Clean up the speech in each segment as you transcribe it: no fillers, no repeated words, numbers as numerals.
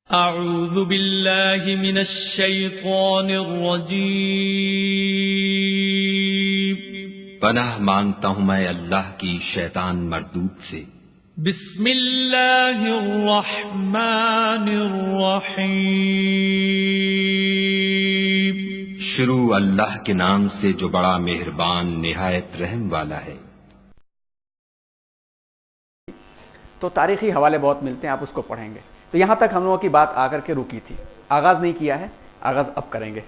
اعوذ باللہ من الشیطان الرجیم پناہ مانگتا ہوں میں اللہ کی شیطان مردود سے۔ بسم اللہ الرحمن الرحیم شروع اللہ کے نام سے جو بڑا مہربان نہایت رحم والا ہے۔ تو تاریخی حوالے بہت ملتے ہیں، آپ اس کو پڑھیں گے۔ تو یہاں تک ہم لوگوں کی بات آ کر کے رکی تھی، آغاز نہیں کیا ہے، آغاز اب کریں گے۔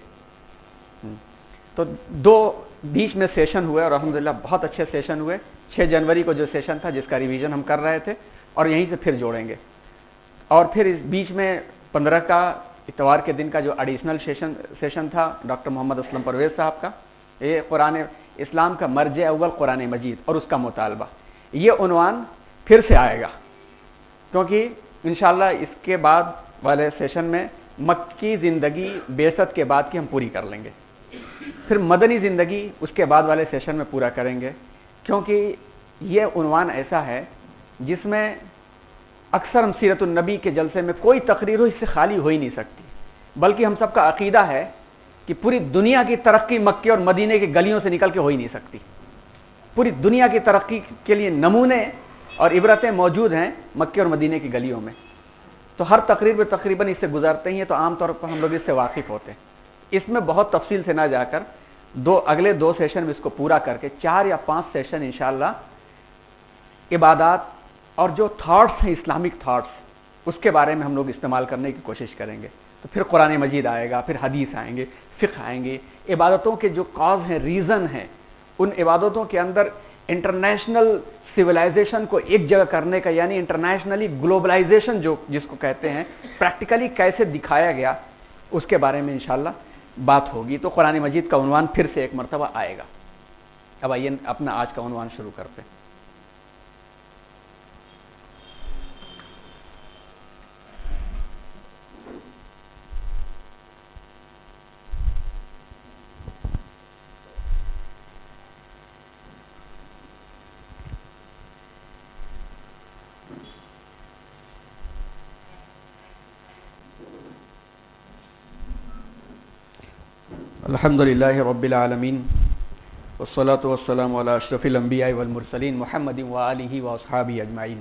تو دو بیچ میں سیشن ہوئے اور الحمدللہ بہت اچھے سیشن ہوئے۔ 6 جنوری کو جو سیشن تھا جس کا ریویژن ہم کر رہے تھے، اور یہیں سے پھر جوڑیں گے۔ اور پھر اس بیچ میں 15 کا اتوار کے دن کا جو ایڈیشنل سیشن تھا ڈاکٹر محمد اسلم پرویز صاحب کا، یہ قرآن اسلام کا مرجع اول قرآن مجید اور اس کا مطالبہ، یہ عنوان پھر سے آئے گا، کیونکہ انشاءاللہ اس کے بعد والے سیشن میں مکی زندگی بعثت کے بعد کی ہم پوری کر لیں گے، پھر مدنی زندگی اس کے بعد والے سیشن میں پورا کریں گے، کیونکہ یہ عنوان ایسا ہے جس میں اکثر ہم سیرت النبی کے جلسے میں کوئی تقریر ہو اس سے خالی ہو ہی نہیں سکتی، بلکہ ہم سب کا عقیدہ ہے کہ پوری دنیا کی ترقی مکے اور مدینے کی گلیوں سے نکل کے ہو ہی نہیں سکتی۔ پوری دنیا کی ترقی کے لیے نمونے اور عبرتیں موجود ہیں مکے اور مدینے کی گلیوں میں، تو ہر تقریر میں تقریباً اس سے گزرتے ہیں، تو عام طور پر ہم لوگ اس سے واقف ہوتے ہیں۔ اس میں بہت تفصیل سے نہ جا کر اگلے دو سیشن میں اس کو پورا کر کے 4 یا 5 سیشن انشاءاللہ عبادات اور جو تھاٹس ہیں اسلامک تھاٹس اس کے بارے میں ہم لوگ استعمال کرنے کی کوشش کریں گے۔ تو پھر قرآن مجید آئے گا، پھر حدیث آئیں گے، فقہ آئیں گے، عبادتوں کے جو کاز ہیں، ریزن ہیں، ان عبادتوں کے اندر انٹرنیشنل سویلائزیشن کو ایک جگہ کرنے کا، یعنی انٹرنیشنلی گلوبلائزیشن جس کو کہتے ہیں، پریکٹیکلی کیسے دکھایا گیا اس کے بارے میں انشاءاللہ بات ہوگی۔ تو قرآن مجید کا عنوان پھر سے ایک مرتبہ آئے گا۔ اب آئیے اپنا آج کا عنوان شروع کرتے ہیں۔ الحمدللہ رب العالمین والصلاة والسلام علی اشرف الانبیاء والمرسلین محمد وآلہ واصحابہ اجمعین۔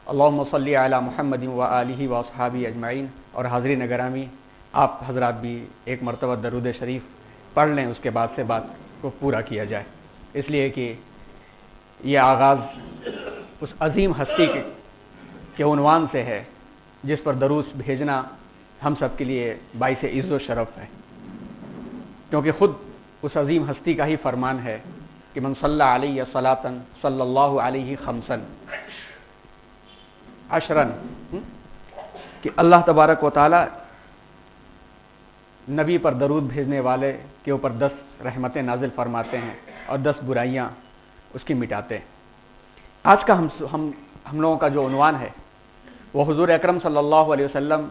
اللہم صلی علی محمد وآلہ واصحابہ اجمعین۔ اور حاضرین گرامی، آپ حضرات بھی ایک مرتبہ درود شریف پڑھ لیں، اس کے بعد سے بات کو پورا کیا جائے، اس لیے کہ یہ آغاز اس عظیم ہستی کے عنوان سے ہے جس پر درود بھیجنا ہم سب کے لیے باعث عز و شرف ہے، کیونکہ خود اس عظیم ہستی کا ہی فرمان ہے کہ من صلی علیہ صلاۃً صلی اللہ علیہ خمسن عشرن، کہ اللہ تبارک و تعالی نبی پر درود بھیجنے والے کے اوپر 10 رحمتیں نازل فرماتے ہیں اور 10 برائیاں اس کی مٹاتے ہیں۔ آج کا ہم لوگوں کا جو عنوان ہے وہ حضور اکرم صلی اللہ علیہ وسلم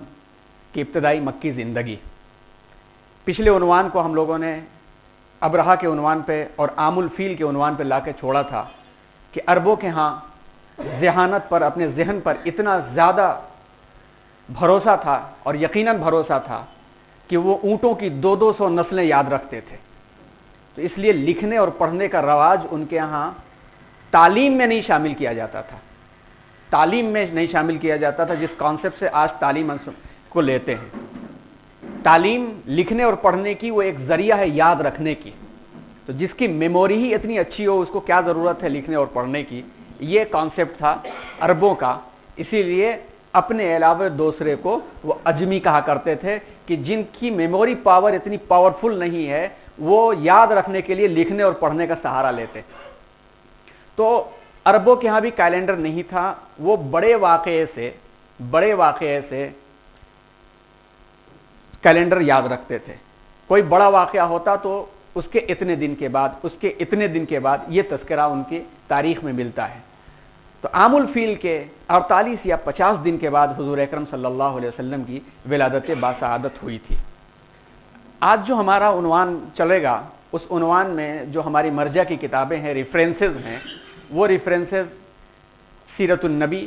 کی ابتدائی مکی زندگی۔ پچھلے عنوان کو ہم لوگوں نے ابرہہ کے عنوان پہ اور عام الفیل کے عنوان پہ لا کے چھوڑا تھا کہ عربوں کے ہاں ذہانت پر، اپنے ذہن پر اتنا زیادہ بھروسہ تھا اور یقیناً بھروسہ تھا کہ وہ اونٹوں کی 200 نسلیں یاد رکھتے تھے، تو اس لیے لکھنے اور پڑھنے کا رواج ان کے ہاں تعلیم میں نہیں شامل کیا جاتا تھا، تعلیم میں نہیں شامل کیا جاتا تھا جس کانسیپٹ سے آج تعلیم کو لیتے ہیں۔ تعلیم لکھنے اور پڑھنے کی وہ ایک ذریعہ ہے یاد رکھنے کی، تو جس کی میموری ہی اتنی اچھی ہو اس کو کیا ضرورت ہے لکھنے اور پڑھنے کی، یہ کانسیپٹ تھا عربوں کا۔ اسی لیے اپنے علاوہ دوسرے کو وہ اجمی کہا کرتے تھے کہ جن کی میموری پاور اتنی پاورفل نہیں ہے وہ یاد رکھنے کے لیے لکھنے اور پڑھنے کا سہارا لیتے۔ تو عربوں کے ہاں بھی کیلنڈر نہیں تھا، وہ بڑے واقعے سے کیلنڈر یاد رکھتے تھے۔ کوئی بڑا واقعہ ہوتا تو اس کے اتنے دن کے بعد یہ تذکرہ ان کی تاریخ میں ملتا ہے۔ تو عام الفیل کے 48 یا 50 دن کے بعد حضور اکرم صلی اللہ علیہ وسلم کی ولادت باسعادت ہوئی تھی۔ آج جو ہمارا عنوان چلے گا اس عنوان میں جو ہماری مرجع کی کتابیں ہیں، ریفرنسز ہیں، وہ ریفرنسز سیرت النبی،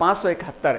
571,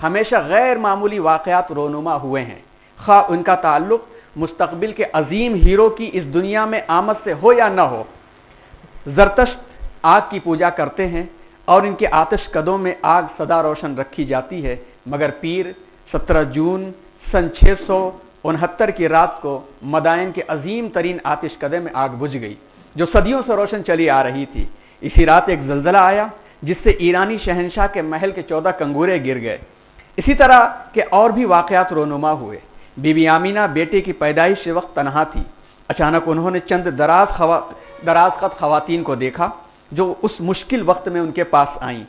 ہمیشہ غیر معمولی واقعات رونما ہوئے ہیں، خواہ ان کا تعلق مستقبل کے عظیم ہیرو کی اس دنیا میں آمد سے ہو یا نہ ہو۔ زرتشت آگ کی پوجا کرتے ہیں اور ان کے آتش قدوں میں آگ سدا روشن رکھی جاتی ہے، مگر پیر 17 جون سن 669 کی رات کو مدائن کے عظیم ترین آتش قدے میں آگ بجھ گئی جو صدیوں سے روشن چلی آ رہی تھی۔ اسی رات ایک زلزلہ آیا جس سے ایرانی شہنشاہ کے محل کے 14 کنگورے گر گئے۔ اسی طرح کے اور بھی واقعات رونما ہوئے۔ بی بی آمینہ بیٹے کی پیدائش کے وقت تنہا تھی۔ اچانک انہوں نے چند دراز قد خواتین کو دیکھا جو اس مشکل وقت میں ان کے پاس آئیں۔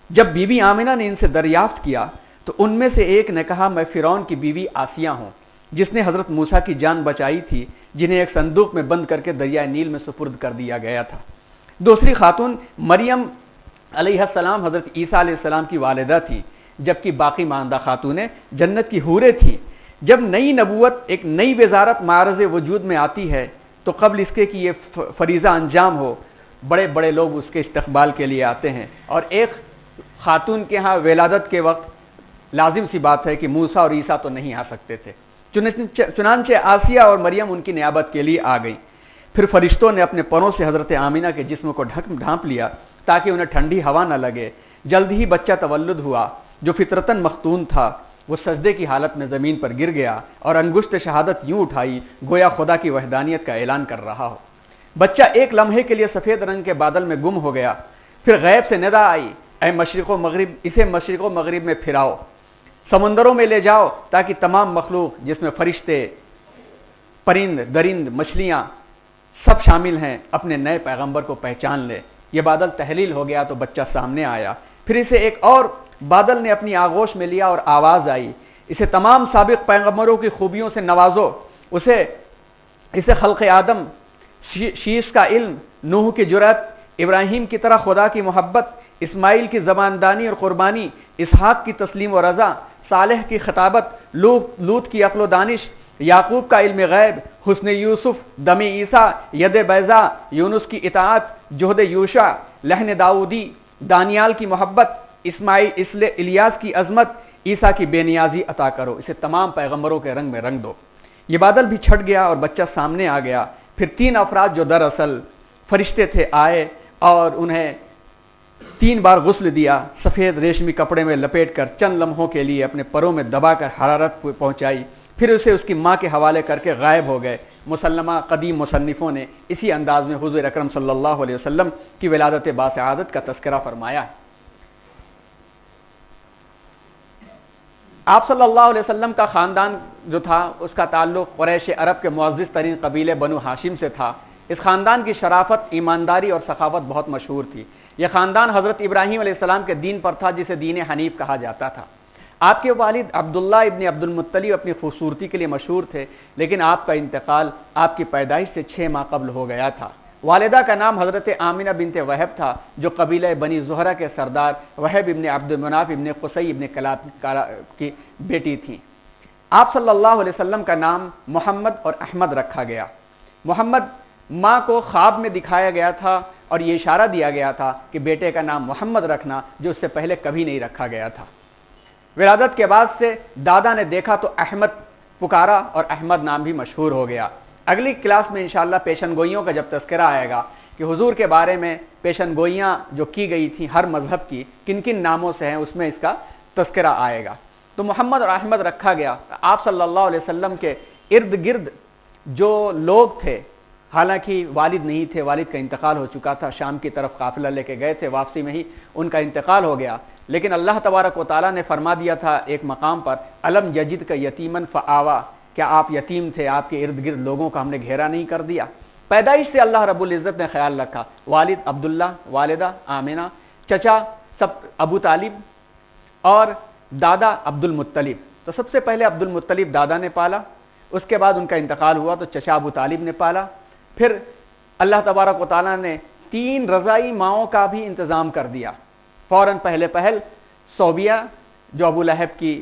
جب بی بی آمینہ نے ان سے دریافت کیا تو ان میں سے ایک نے کہا، میں فرعون کی بیوی آسیہ ہوں جس نے حضرت موسیٰ کی جان بچائی تھی، جنہیں ایک صندوق میں بند کر کے دریائے نیل میں سپرد کر دیا گیا تھا۔ دوسری خاتون مریم علیہ السلام حضرت عیسیٰ علیہ السلام کی والدہ تھی، جبکہ باقی ماندہ خاتونیں جنت کی حوریں تھیں۔ جب نئی نبوت ایک نئی وزارت معرض وجود میں آتی ہے تو قبل اس کے کہ یہ فریضہ انجام ہو، بڑے بڑے لوگ اس کے استقبال کے لیے آتے ہیں، اور ایک خاتون کے ہاں ولادت کے وقت لازم سی بات ہے کہ موسیٰ اور عیسیٰ تو نہیں آ سکتے تھے، چنانچہ آسیہ اور مریم ان کی نیابت کے لیے آ گئی۔ پھر فرشتوں نے اپنے پروں سے حضرت آمینہ کے جسم کو ڈھانپ لیا تاکہ انہیں ٹھنڈی ہوا نہ لگے۔ جلد ہی بچہ تولد ہوا جو فطرتاً مختون تھا، وہ سجدے کی حالت میں زمین پر گر گیا اور انگشت شہادت یوں اٹھائی گویا خدا کی وحدانیت کا اعلان کر رہا ہو۔ بچہ ایک لمحے کے لیے سفید رنگ کے بادل میں گم ہو گیا، پھر غیب سے ندا آئی، اے مشرق و مغرب، اسے مشرق و مغرب میں پھراؤ، سمندروں میں لے جاؤ تاکہ تمام مخلوق جس میں فرشتے، پرند، درند، مچھلیاں سب شامل ہیں اپنے نئے پیغمبر کو پہچان لے۔ یہ بادل تحلیل ہو گیا تو بچہ سامنے آیا، پھر اسے ایک اور بادل نے اپنی آغوش میں لیا اور آواز آئی، اسے تمام سابق پیغمبروں کی خوبیوں سے نوازو، اسے خلق آدم، شیش کا علم، نوح کی جرأت، ابراہیم کی طرح خدا کی محبت، اسماعیل کی زباندانی اور قربانی، اسحاق کی تسلیم و رضا، صالح کی خطابت، لوط کی عقل و دانش، یعقوب کا علم غیب، حسن یوسف، دم عیسیٰ، ید بیضا، یونس کی اطاعت، جہد یوشع، لحن داؤدی، دانیال کی محبت، الیاس کی عظمت، عیسیٰ کی بے نیازی عطا کرو، اسے تمام پیغمبروں کے رنگ میں رنگ دو۔ یہ بادل بھی چھٹ گیا اور بچہ سامنے آ گیا۔ پھر 3 افراد جو دراصل فرشتے تھے آئے اور انہیں 3 بار غسل دیا، سفید ریشمی کپڑے میں لپیٹ کر چند لمحوں کے لیے اپنے پروں میں دبا کر حرارت پہنچائی، پھر اسے اس کی ماں کے حوالے کر کے غائب ہو گئے۔ مسلمہ قدیم مصنفوں نے اسی انداز میں حضور اکرم صلی اللہ علیہ وسلم کی ولادت باسعادت کا تذکرہ فرمایا ہے۔ آپ صلی اللہ علیہ وسلم کا خاندان جو تھا اس کا تعلق قریش عرب کے معزز ترین قبیلے بنو ہاشم سے تھا۔ اس خاندان کی شرافت، ایمانداری اور سخاوت بہت مشہور تھی۔ یہ خاندان حضرت ابراہیم علیہ السلام کے دین پر تھا جسے دین حنیف کہا جاتا تھا۔ آپ کے والد عبداللہ ابن عبد المطلب اپنی خوبصورتی کے لیے مشہور تھے، لیکن آپ کا انتقال آپ کی پیدائش سے 6 ماہ قبل ہو گیا تھا۔ والدہ کا نام حضرت آمنہ بنت وہب تھا جو قبیلہ بنی زہرہ کے سردار وہب ابن عبد مناف ابن قصی ابن کلاب کی بیٹی تھیں۔ آپ صلی اللہ علیہ وسلم کا نام محمد اور احمد رکھا گیا۔ محمد ماں کو خواب میں دکھایا گیا تھا اور یہ اشارہ دیا گیا تھا کہ بیٹے کا نام محمد رکھنا، جو اس سے پہلے کبھی نہیں رکھا گیا تھا۔ ولادت کے بعد سے دادا نے دیکھا تو احمد پکارا اور احمد نام بھی مشہور ہو گیا۔ اگلی کلاس میں انشاءاللہ پیشن گوئیوں کا جب تذکرہ آئے گا کہ حضور کے بارے میں پیشن گوئیاں جو کی گئی تھیں ہر مذہب کی کن کن ناموں سے ہیں، اس میں اس کا تذکرہ آئے گا۔ تو محمد اور احمد رکھا گیا۔ آپ صلی اللہ علیہ وسلم کے ارد گرد جو لوگ تھے، حالانکہ والد نہیں تھے، والد کا انتقال ہو چکا تھا، شام کی طرف قافلہ لے کے گئے تھے، واپسی میں ہی ان کا انتقال ہو گیا، لیکن اللہ تبارک و تعالیٰ نے فرما دیا تھا ایک مقام پر، الم یجد کا یتیمن فآوا، کیا آپ یتیم تھے، آپ کے ارد گرد لوگوں کو ہم نے گھیرا نہیں کر دیا؟ پیدائش سے اللہ رب العزت نے خیال رکھا، والد عبداللہ، والدہ آمنہ، چچا سب ابو طالب اور دادا عبد المطلب۔ تو سب سے پہلے عبد المطلب دادا نے پالا، اس کے بعد ان کا انتقال ہوا تو چچا ابو طالب نے پالا، پھر اللہ تبارک و تعالیٰ نے 3 رضائی ماؤں کا بھی انتظام کر دیا۔ فوراً پہل صوبیہ جو ابو لہب کی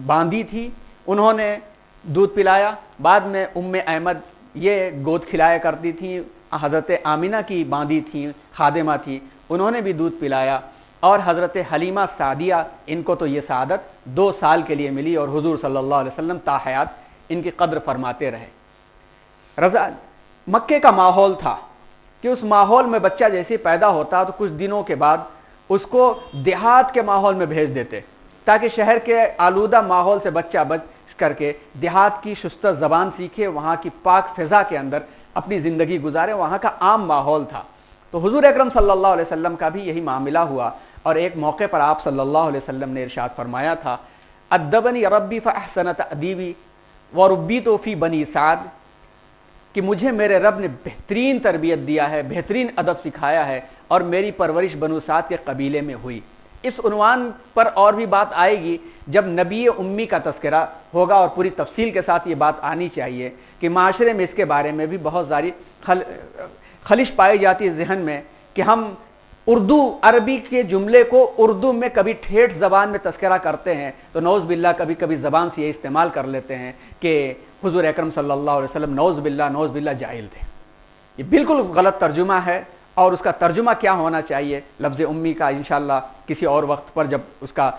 باندی تھی، انہوں نے دودھ پلایا، بعد میں احمد یہ گود کھلایا کرتی تھیں، حضرت آمنہ کی باندی تھیں، خادمہ تھی، انہوں نے بھی دودھ پلایا، اور حضرت حلیمہ سعدیہ ان کو تو یہ سعادت 2 سال کے لیے ملی اور حضور صلی اللہ علیہ وسلم تا حیات ان کی قدر فرماتے رہے۔ رضا مکے کا ماحول تھا کہ اس ماحول میں بچہ جیسے پیدا ہوتا تو کچھ دنوں کے بعد اس کو دیہات کے ماحول میں بھیج دیتے تاکہ شہر کے آلودہ ماحول سے بچہ بچ کر کے دیہات کی شستہ زبان سیکھے، وہاں کی پاک فضا کے اندر اپنی زندگی گزارے، وہاں کا عام ماحول تھا۔ تو حضور اکرم صلی اللہ علیہ وسلم کا بھی یہی معاملہ ہوا، اور ایک موقع پر آپ صلی اللہ علیہ وسلم نے ارشاد فرمایا تھا، ادبنی ربی فاحسن تأدیبی وربیت فی بنی سعد، کہ مجھے میرے رب نے بہترین تربیت دیا ہے، بہترین ادب سکھایا ہے، اور میری پرورش بنو سعد کے قبیلے میں ہوئی۔ اس عنوان پر اور بھی بات آئے گی جب نبی امی کا تذکرہ ہوگا، اور پوری تفصیل کے ساتھ یہ بات آنی چاہیے کہ معاشرے میں اس کے بارے میں بھی بہت ساری خلش پائی جاتی ہے ذہن میں کہ ہم اردو عربی کے جملے کو اردو میں کبھی ٹھیٹھ زبان میں تذکرہ کرتے ہیں تو نعوذ باللہ کبھی کبھی زبان سے یہ استعمال کر لیتے ہیں کہ حضور اکرم صلی اللہ علیہ وسلم نعوذ باللہ جاہل تھے۔ یہ بالکل غلط ترجمہ ہے، اور اس کا ترجمہ کیا ہونا چاہیے لفظ امی کا انشاءاللہ کسی اور وقت پر جب اس کا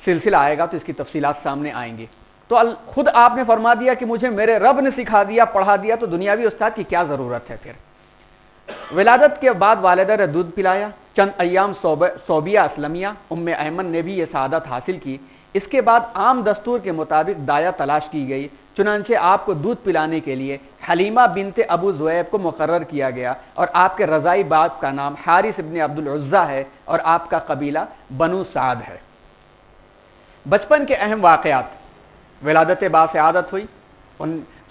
سلسلہ آئے گا تو اس کی تفصیلات سامنے آئیں گی۔ تو خود آپ نے فرما دیا کہ مجھے میرے رب نے سکھا دیا، پڑھا دیا، تو دنیاوی استاد کی کیا ضرورت ہے پھر۔ ولادت کے بعد والدہ نے دودھ پلایا، چند ایام صوبیہ اسلمیہ ام ایمن نے بھی یہ سعادت حاصل کی۔ اس کے بعد عام دستور کے مطابق دایا تلاش کی گئی، چنانچہ آپ کو دودھ پلانے کے لیے حلیمہ بنت ابو ذؤیب کو مقرر کیا گیا، اور آپ کے رضائی باپ کا نام حارث ابن عبد العزہ ہے، اور آپ کا قبیلہ بنو سعد ہے۔ بچپن کے اہم واقعات: ولادت باسعادت ہوئی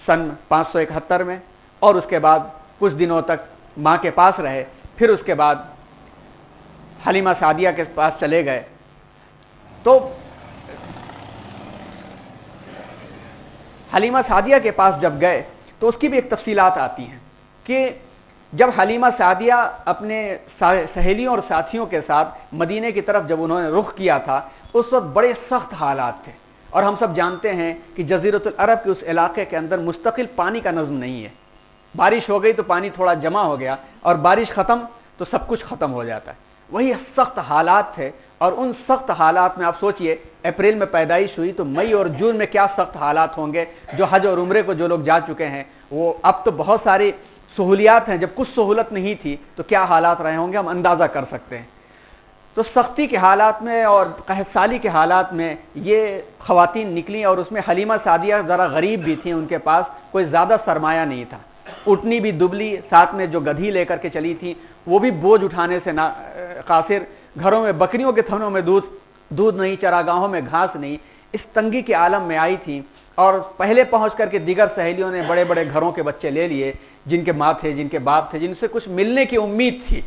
سن 571 میں، اور اس کے بعد کچھ دنوں تک ماں کے پاس رہے، پھر اس کے بعد حلیمہ سعدیہ کے پاس چلے گئے۔ تو حلیمہ سعدیہ کے پاس جب گئے تو اس کی بھی ایک تفصیلات آتی ہیں کہ جب حلیمہ سعدیہ اپنے سہیلیوں اور ساتھیوں کے ساتھ مدینے کی طرف جب انہوں نے رخ کیا تھا، اس وقت بڑے سخت حالات تھے، اور ہم سب جانتے ہیں کہ جزیرۃ العرب کے اس علاقے کے اندر مستقل پانی کا نظم نہیں ہے۔ بارش ہو گئی تو پانی تھوڑا جمع ہو گیا، اور بارش ختم تو سب کچھ ختم ہو جاتا ہے۔ وہی سخت حالات تھے، اور ان سخت حالات میں آپ سوچئے اپریل میں پیدائش ہوئی تو مئی اور جون میں کیا سخت حالات ہوں گے۔ جو حج اور عمرے کو جو لوگ جا چکے ہیں، وہ اب تو بہت ساری سہولیات ہیں، جب کچھ سہولت نہیں تھی تو کیا حالات رہے ہوں گے ہم اندازہ کر سکتے ہیں۔ تو سختی کے حالات میں اور قحط سالی کے حالات میں یہ خواتین نکلیں، اور اس میں حلیمہ سعدیہ ذرا غریب بھی تھیں، ان کے پاس کوئی زیادہ سرمایہ نہیں تھا۔ اٹھنی بھی دبلی، ساتھ میں جو گدھی لے کر کے چلی تھی وہ بھی بوجھ اٹھانے سے نہ قاصر، گھروں میں بکریوں کے تھنوں میں دودھ نہیں، چراگاہوں میں گھاس نہیں، اس تنگی کے عالم میں آئی تھی، اور پہلے پہنچ کر کے دیگر سہیلیوں نے بڑے بڑے گھروں کے بچے لے لیے، جن کے ماں تھے، جن کے باپ تھے، جن سے کچھ ملنے کی امید تھی،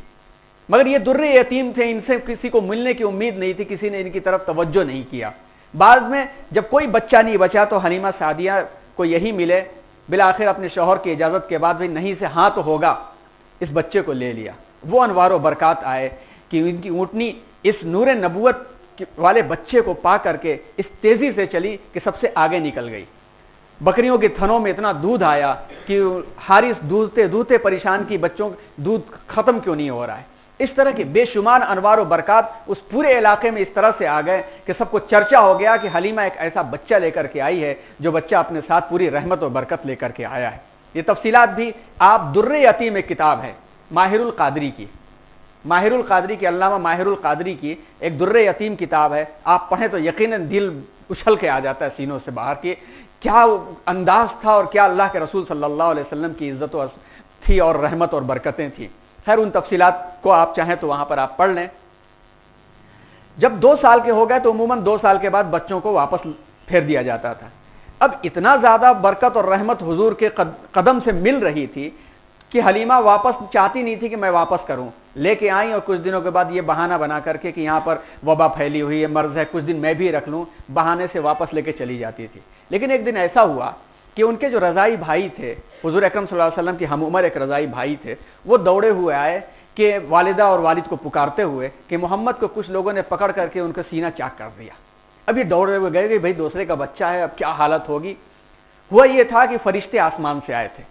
مگر یہ در یتیم تھے، ان سے کسی کو ملنے کی امید نہیں تھی، کسی نے ان کی طرف توجہ نہیں کیا۔ بعد میں جب کوئی بچہ نہیں بچا تو حلیمہ سعدیہ کو یہی ملے، بالآخر اپنے شوہر کی اجازت کے بعد بھی نہیں سے ہاں تو ہوگا، اس بچے کو لے لیا۔ وہ انوار و برکات آئے کہ ان کی اونٹنی اس نور نبوت والے بچے کو پا کر کے اس تیزی سے چلی کہ سب سے آگے نکل گئی۔ بکریوں کے تھنوں میں اتنا دودھ آیا کہ حارث دودھتے پریشان کی، بچوں دودھ ختم کیوں نہیں ہو رہا ہے۔ اس طرح کے بے شمار انوار و برکات اس پورے علاقے میں اس طرح سے آ گئے کہ سب کو چرچا ہو گیا کہ حلیمہ ایک ایسا بچہ لے کر کے آئی ہے جو بچہ اپنے ساتھ پوری رحمت و برکت لے کر کے آیا ہے۔ یہ تفصیلات بھی آپ در یتیم ایک کتاب ہے ماہر القادری کی، علامہ ماہر القادری کی ایک در یتیم کتاب ہے، آپ پڑھیں تو یقیناً دل اچھل کے آ جاتا ہے سینوں سے باہر کہ کیا انداز تھا، اور کیا اللہ کے رسول صلی اللہ علیہ وسلم کی عزت تھی اور رحمت اور برکتیں تھیں۔ خیر ان تفصیلات کو آپ چاہیں تو وہاں پر آپ پڑھ لیں۔ جب 2 سال کے ہو گئے تو عموماً 2 سال کے بعد بچوں کو واپس پھیر دیا جاتا تھا۔ اب اتنا زیادہ برکت اور رحمت حضور کے قدم سے مل رہی تھی کہ حلیمہ واپس چاہتی نہیں تھی کہ میں واپس کروں، لے کے آئیں، اور کچھ دنوں کے بعد یہ بہانہ بنا کر کے کہ یہاں پر وبا پھیلی ہوئی ہے، مرض ہے، کچھ دن میں بھی رکھ لوں، بہانے سے واپس لے کے چلی جاتی تھی۔ لیکن ایک دن ایسا ہوا کہ ان کے جو رضائی بھائی تھے، حضور اکرم صلی اللہ علیہ وسلم کی ہم عمر ایک رضائی بھائی تھے، وہ دوڑے ہوئے آئے کہ والدہ اور والد کو پکارتے ہوئے کہ محمد کو کچھ لوگوں نے پکڑ کر کے ان کا سینہ چاک کر دیا۔ اب یہ دوڑے ہوئے گئے کہ بھائی دوسرے کا بچہ ہے، اب کیا حالت ہوگی۔ ہوا یہ تھا کہ فرشتے آسمان سے آئے تھے،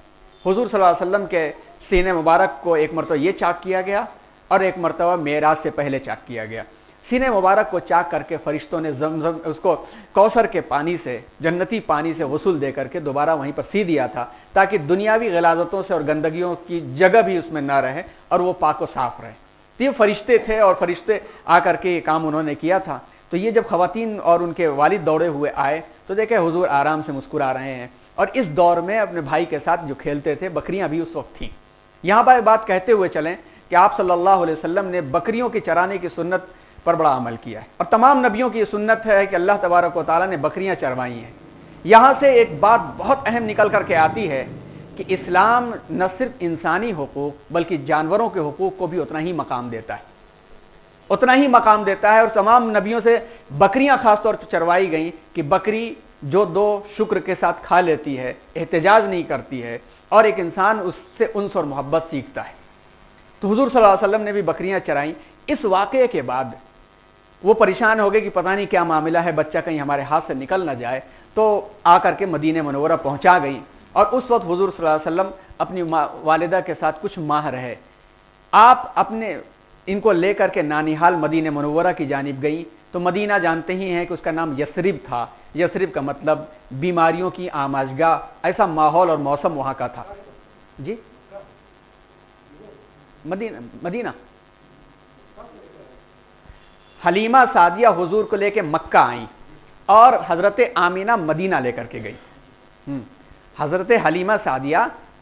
حضور صلی اللہ علیہ وسلم کے سینے مبارک کو ایک مرتبہ یہ چاک کیا گیا، اور ایک مرتبہ معراج سے پہلے چاک کیا گیا۔ سینے مبارک کو چاک کر کے فرشتوں نے زمزم اس کو کوثر کے پانی سے، جنتی پانی سے غسل دے کر کے دوبارہ وہیں پر سی دیا تھا، تاکہ دنیاوی غلاظتوں سے اور گندگیوں کی جگہ بھی اس میں نہ رہے اور وہ پاک و صاف رہے۔ تو یہ فرشتے تھے اور فرشتے آ کر کے یہ کام انہوں نے کیا تھا۔ تو یہ جب خواتین اور ان کے والد دوڑے ہوئے آئے تو دیکھے حضور آرام سے مسکرا رہے ہیں، اور اس دور میں اپنے بھائی کے ساتھ جو کھیلتے تھے، بکریاں بھی اس وقت تھیں۔ یہاں پر بات کہتے ہوئے چلیں کہ آپ صلی اللہ علیہ وسلم نے بکریوں کی چرانے کی سنت پر بڑا عمل کیا ہے، اور تمام نبیوں کی یہ سنت ہے کہ اللہ تبارک و تعالیٰ نے بکریاں چروائی ہیں۔ یہاں سے ایک بات بہت اہم نکل کر کے آتی ہے کہ اسلام نہ صرف انسانی حقوق بلکہ جانوروں کے حقوق کو بھی اتنا ہی مقام دیتا ہے، اتنا ہی مقام دیتا ہے۔ اور تمام نبیوں سے بکریاں خاص طور پر چروائی گئیں کہ بکری جو دو شکر کے ساتھ کھا لیتی ہے، احتجاج نہیں کرتی ہے، اور ایک انسان اس سے انس اور محبت سیکھتا ہے۔ تو حضور صلی اللہ علیہ وسلم نے بھی بکریاں چرائیں۔ اس واقعے کے بعد وہ پریشان ہو گئے کہ پتہ نہیں کیا معاملہ ہے، بچہ کہیں ہمارے ہاتھ سے نکل نہ جائے، تو آ کر کے مدینہ منورہ پہنچا گئیں، اور اس وقت حضور صلی اللہ علیہ وسلم اپنی والدہ کے ساتھ کچھ ماہ رہے۔ آپ اپنے ان کو لے کر کے نانیحال مدینہ منورہ کی جانب گئیں، تو مدینہ جانتے ہی ہیں کہ اس کا نام یثرب تھا۔ یثرب کا مطلب بیماریوں کی آماجگاہ، ایسا ماحول اور موسم وہاں کا تھا۔ جی مدینہ حلیمہ سعدیہ حضور کو لے کے مکہ آئیں، اور حضرت آمینہ مدینہ لے کر کے گئی۔ حضرت حلیمہ سعدیہ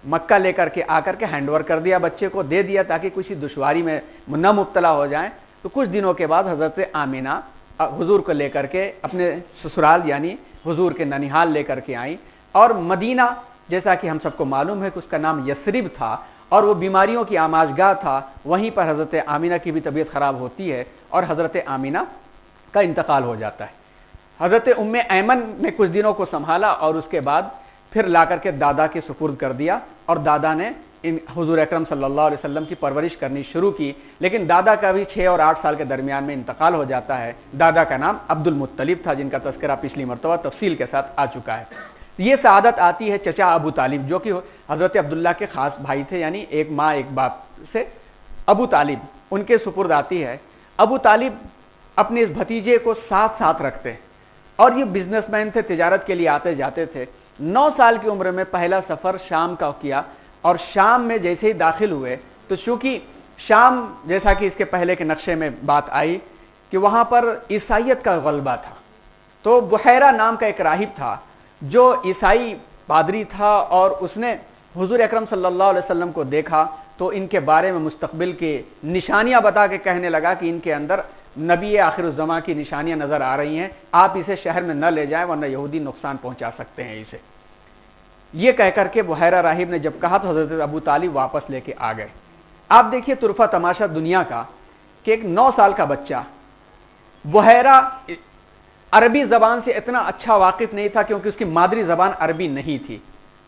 مکہ لے کر کے آ کر کے ہینڈ اوور کر دیا، بچے کو دے دیا تاکہ کسی دشواری میں نہ مبتلا ہو جائیں۔ تو کچھ دنوں کے بعد حضرت آمینہ حضور کو لے کر کے اپنے سسرال یعنی حضور کے ننیحال لے کر کے آئیں، اور مدینہ جیسا کہ ہم سب کو معلوم ہے کہ اس کا نام یثرب تھا، اور وہ بیماریوں کی آماجگاہ تھا۔ وہیں پر حضرت آمینہ کی بھی طبیعت خراب ہوتی ہے، اور حضرت آمینہ کا انتقال ہو جاتا ہے۔ حضرت ام ایمن نے کچھ دنوں کو سنبھالا، اور اس کے بعد پھر لا کر کے دادا کے سپرد کر دیا، اور دادا نے حضور اکرم صلی اللہ علیہ وسلم کی پرورش کرنی شروع کی۔ لیکن دادا کا بھی 6 اور 8 سال کے درمیان میں انتقال ہو جاتا ہے۔ دادا کا نام عبد المطلب تھا، جن کا تذکرہ پچھلی مرتبہ تفصیل کے ساتھ آ چکا ہے۔ یہ سعادت آتی ہے چچا ابو طالب، جو کہ حضرت عبداللہ کے خاص بھائی تھے، یعنی ایک ماں ایک باپ سے ابو طالب، ان کے سپرد آتی ہے۔ ابو طالب اپنے اس بھتیجے کو ساتھ ساتھ رکھتے ہیں، اور یہ بزنس مین تھے، تجارت کے لیے آتے جاتے تھے۔ 9 سال کی عمر میں پہلا سفر شام کا کیا، اور شام میں جیسے ہی داخل ہوئے تو چونکہ شام جیسا کہ اس کے پہلے کے نقشے میں بات آئی کہ وہاں پر عیسائیت کا غلبہ تھا، تو بحیرہ نام کا ایک راہب تھا جو عیسائی پادری تھا، اور اس نے حضور اکرم صلی اللہ علیہ وسلم کو دیکھا تو ان کے بارے میں مستقبل کی نشانیاں بتا کے کہنے لگا کہ ان کے اندر نبی آخر الزماں کی نشانیاں نظر آ رہی ہیں، آپ اسے شہر میں نہ لے جائیں ورنہ یہودی نقصان پہنچا سکتے ہیں اسے۔ یہ کہہ کر کے بحیرہ راہب نے جب کہا تو حضرت ابو طالب واپس لے کے آ گئے۔ آپ دیکھیے طرفہ تماشا دنیا کا کہ ایک 9 سال کا بچہ بحیرہ عربی زبان سے اتنا اچھا واقف نہیں تھا، کیونکہ اس کی مادری زبان عربی نہیں تھی،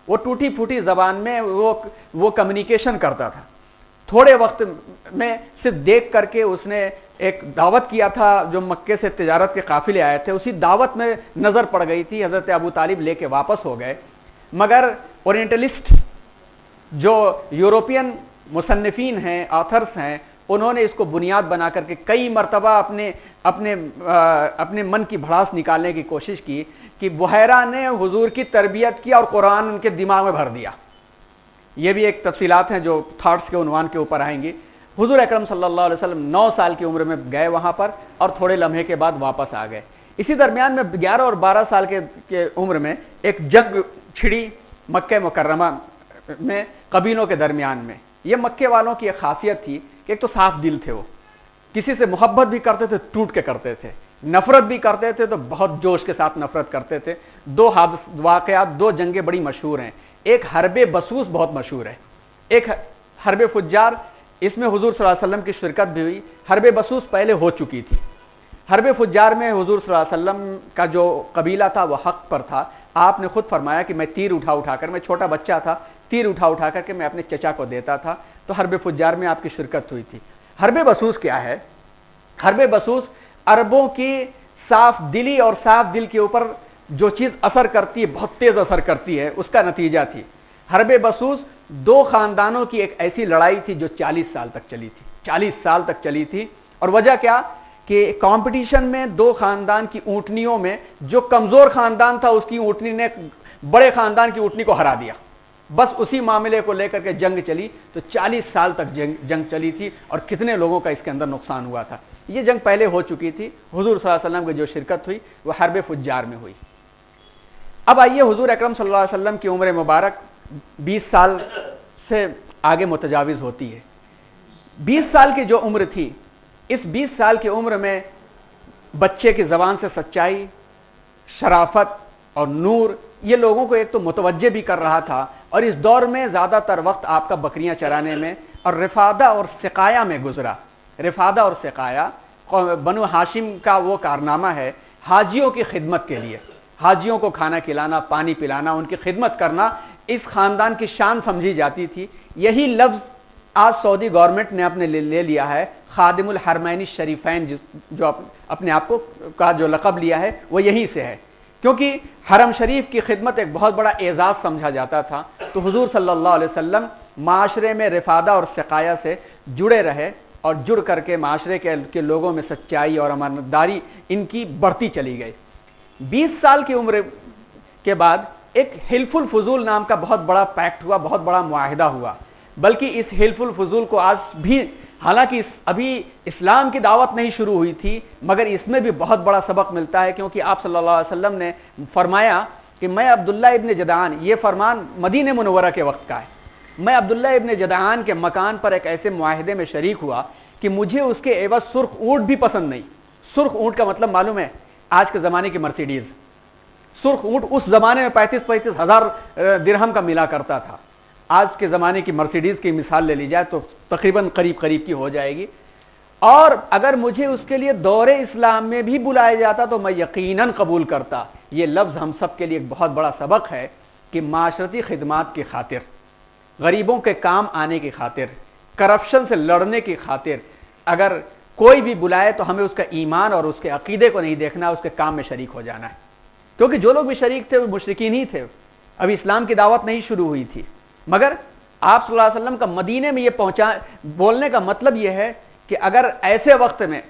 وہ ٹوٹی پھوٹی زبان میں وہ کمیونیکیشن کرتا تھا۔ تھوڑے وقت میں صرف دیکھ کر کے اس نے ایک دعوت کیا تھا، جو مکے سے تجارت کے قافلے آئے تھے، اسی دعوت میں نظر پڑ گئی تھی، حضرت ابو طالب لے کے واپس ہو گئے۔ مگر اورینٹلسٹ جو یورپین مصنفین ہیں، آتھرس ہیں، انہوں نے اس کو بنیاد بنا کر کے کئی مرتبہ اپنے من کی بھڑاس نکالنے کی کوشش کی کہ بحیرہ نے حضور کی تربیت کی اور قرآن ان کے دماغ میں بھر دیا۔ یہ بھی ایک تفصیلات ہیں جو تھاٹس کے عنوان کے اوپر آئیں گی۔ حضور اکرم صلی اللہ علیہ وسلم 9 سال کی عمر میں گئے وہاں پر، اور تھوڑے لمحے کے بعد واپس آ گئے۔ اسی درمیان میں 11 اور 12 سال کے عمر میں ایک جنگ چھڑی مکہ مکرمہ میں قبیلوں کے درمیان میں۔ یہ مکے والوں کی ایک خاصیت تھی کہ ایک تو صاف دل تھے، وہ کسی سے محبت بھی کرتے تھے ٹوٹ کے کرتے تھے، نفرت بھی کرتے تھے تو بہت جوش کے ساتھ نفرت کرتے تھے۔ 2 واقعات، 2 جنگیں بڑی مشہور ہیں۔ ایک حرب بسوس بہت مشہور ہے، ایک حرب فجار، اس میں حضور صلی اللہ علیہ وسلم کی شرکت بھی ہوئی۔ حرب بسوس پہلے ہو چکی تھی۔ حرب فجار میں حضور صلی اللہ علیہ وسلم کا جو قبیلہ تھا وہ حق پر تھا۔ آپ نے خود فرمایا کہ میں تیر اٹھا کر، میں چھوٹا بچہ تھا، تیر اٹھا کر کے میں اپنے چچا کو دیتا تھا، تو حرب فجار میں آپ کی شرکت ہوئی تھی۔ حرب بسوس کیا ہے؟ حرب بسوس عربوں کی صاف دلی اور صاف دل کے اوپر جو چیز اثر کرتی ہے، بہت تیز اثر کرتی ہے، اس کا نتیجہ تھی۔ حرب بسوس 2 خاندانوں کی ایک ایسی لڑائی تھی جو 40 سال تک چلی تھی۔ 40 سال تک چلی تھی. اور وجہ کیا کہ کمپٹیشن میں دو خاندان کی اونٹنیوں میں جو کمزور خاندان تھا اس کی اونٹنی نے بڑے خاندان کی اونٹنی کو ہرا دیا. بس اسی معاملے کو لے کر کے جنگ چلی. تو 40 سال تک جنگ چلی تھی اور کتنے لوگوں کا اس کے اندر نقصان ہوا تھا. یہ جنگ پہلے ہو چکی تھی. حضور صلی اللہ علیہ وسلم کی جو شرکت ہوئی وہ حرب فجار میں ہوئی. اب آئیے حضور اکرم صلی اللہ علیہ وسلم کی عمر مبارک 20 سال سے آگے متجاوز ہوتی ہے. 20 سال کی جو عمر تھی, اس 20 سال کی عمر میں بچے کی زبان سے سچائی, شرافت اور نور یہ لوگوں کو ایک تو متوجہ بھی کر رہا تھا. اور اس دور میں زیادہ تر وقت آپ کا بکریاں چرانے میں اور رفادہ اور سقایا میں گزرا. رفادہ اور سقایا بنو ہاشم کا وہ کارنامہ ہے حاجیوں کی خدمت کے لیے. حاجیوں کو کھانا کھلانا, پانی پلانا, ان کی خدمت کرنا اس خاندان کی شان سمجھی جاتی تھی. یہی لفظ آج سعودی گورنمنٹ نے اپنے لے لیا ہے. خادم الحرمین الشریفین جو اپنے آپ کو کا جو لقب لیا ہے وہ یہیں سے ہے, کیونکہ حرم شریف کی خدمت ایک بہت بڑا اعزاز سمجھا جاتا تھا. تو حضور صلی اللہ علیہ وسلم معاشرے میں رفادہ اور سقایا سے جڑے رہے اور جڑ کر کے معاشرے کے لوگوں میں سچائی اور امانتداری ان کی بڑھتی چلی گئی. 20 سال کی عمر کے بعد ایک حلف الفضول نام کا بہت بڑا پیکٹ ہوا, بہت بڑا معاہدہ ہوا. بلکہ اس حلف الفضول کو آج بھی, حالانکہ ابھی اسلام کی دعوت نہیں شروع ہوئی تھی, مگر اس میں بھی بہت بڑا سبق ملتا ہے. کیونکہ آپ صلی اللہ علیہ وسلم نے فرمایا کہ میں عبداللہ ابن جدعان, یہ فرمان مدینہ منورہ کے وقت کا ہے, میں عبداللہ ابن جدعان کے مکان پر ایک ایسے معاہدے میں شریک ہوا کہ مجھے اس کے عوض سرخ اونٹ بھی پسند نہیں. سرخ اونٹ کا مطلب معلوم ہے, آج کے زمانے کی مرسیڈیز. سرخ اونٹ اس زمانے میں 35 ہزار درہم کا ملا کرتا تھا. آج کے زمانے کی مرسیڈیز کی مثال لے لی جائے تو تقریباً قریب کی ہو جائے گی. اور اگر مجھے اس کے لیے دور اسلام میں بھی بلایا جاتا تو میں یقیناً قبول کرتا. یہ لفظ ہم سب کے لیے ایک بہت بڑا سبق ہے کہ معاشرتی خدمات کی خاطر, غریبوں کے کام آنے کی خاطر, کرپشن سے لڑنے کی خاطر اگر کوئی بھی بلائے تو ہمیں اس کا ایمان اور اس کے عقیدے کو نہیں دیکھنا, اس کے کام میں شریک ہو جانا ہے. کیونکہ جو لوگ بھی شریک تھے وہ مشرکین ہی تھے, ابھی اسلام کی دعوت نہیں شروع ہوئی تھی. مگر آپ صلی اللہ علیہ وسلم کا مدینے میں یہ بولنے کا مطلب یہ ہے کہ اگر ایسے وقت میں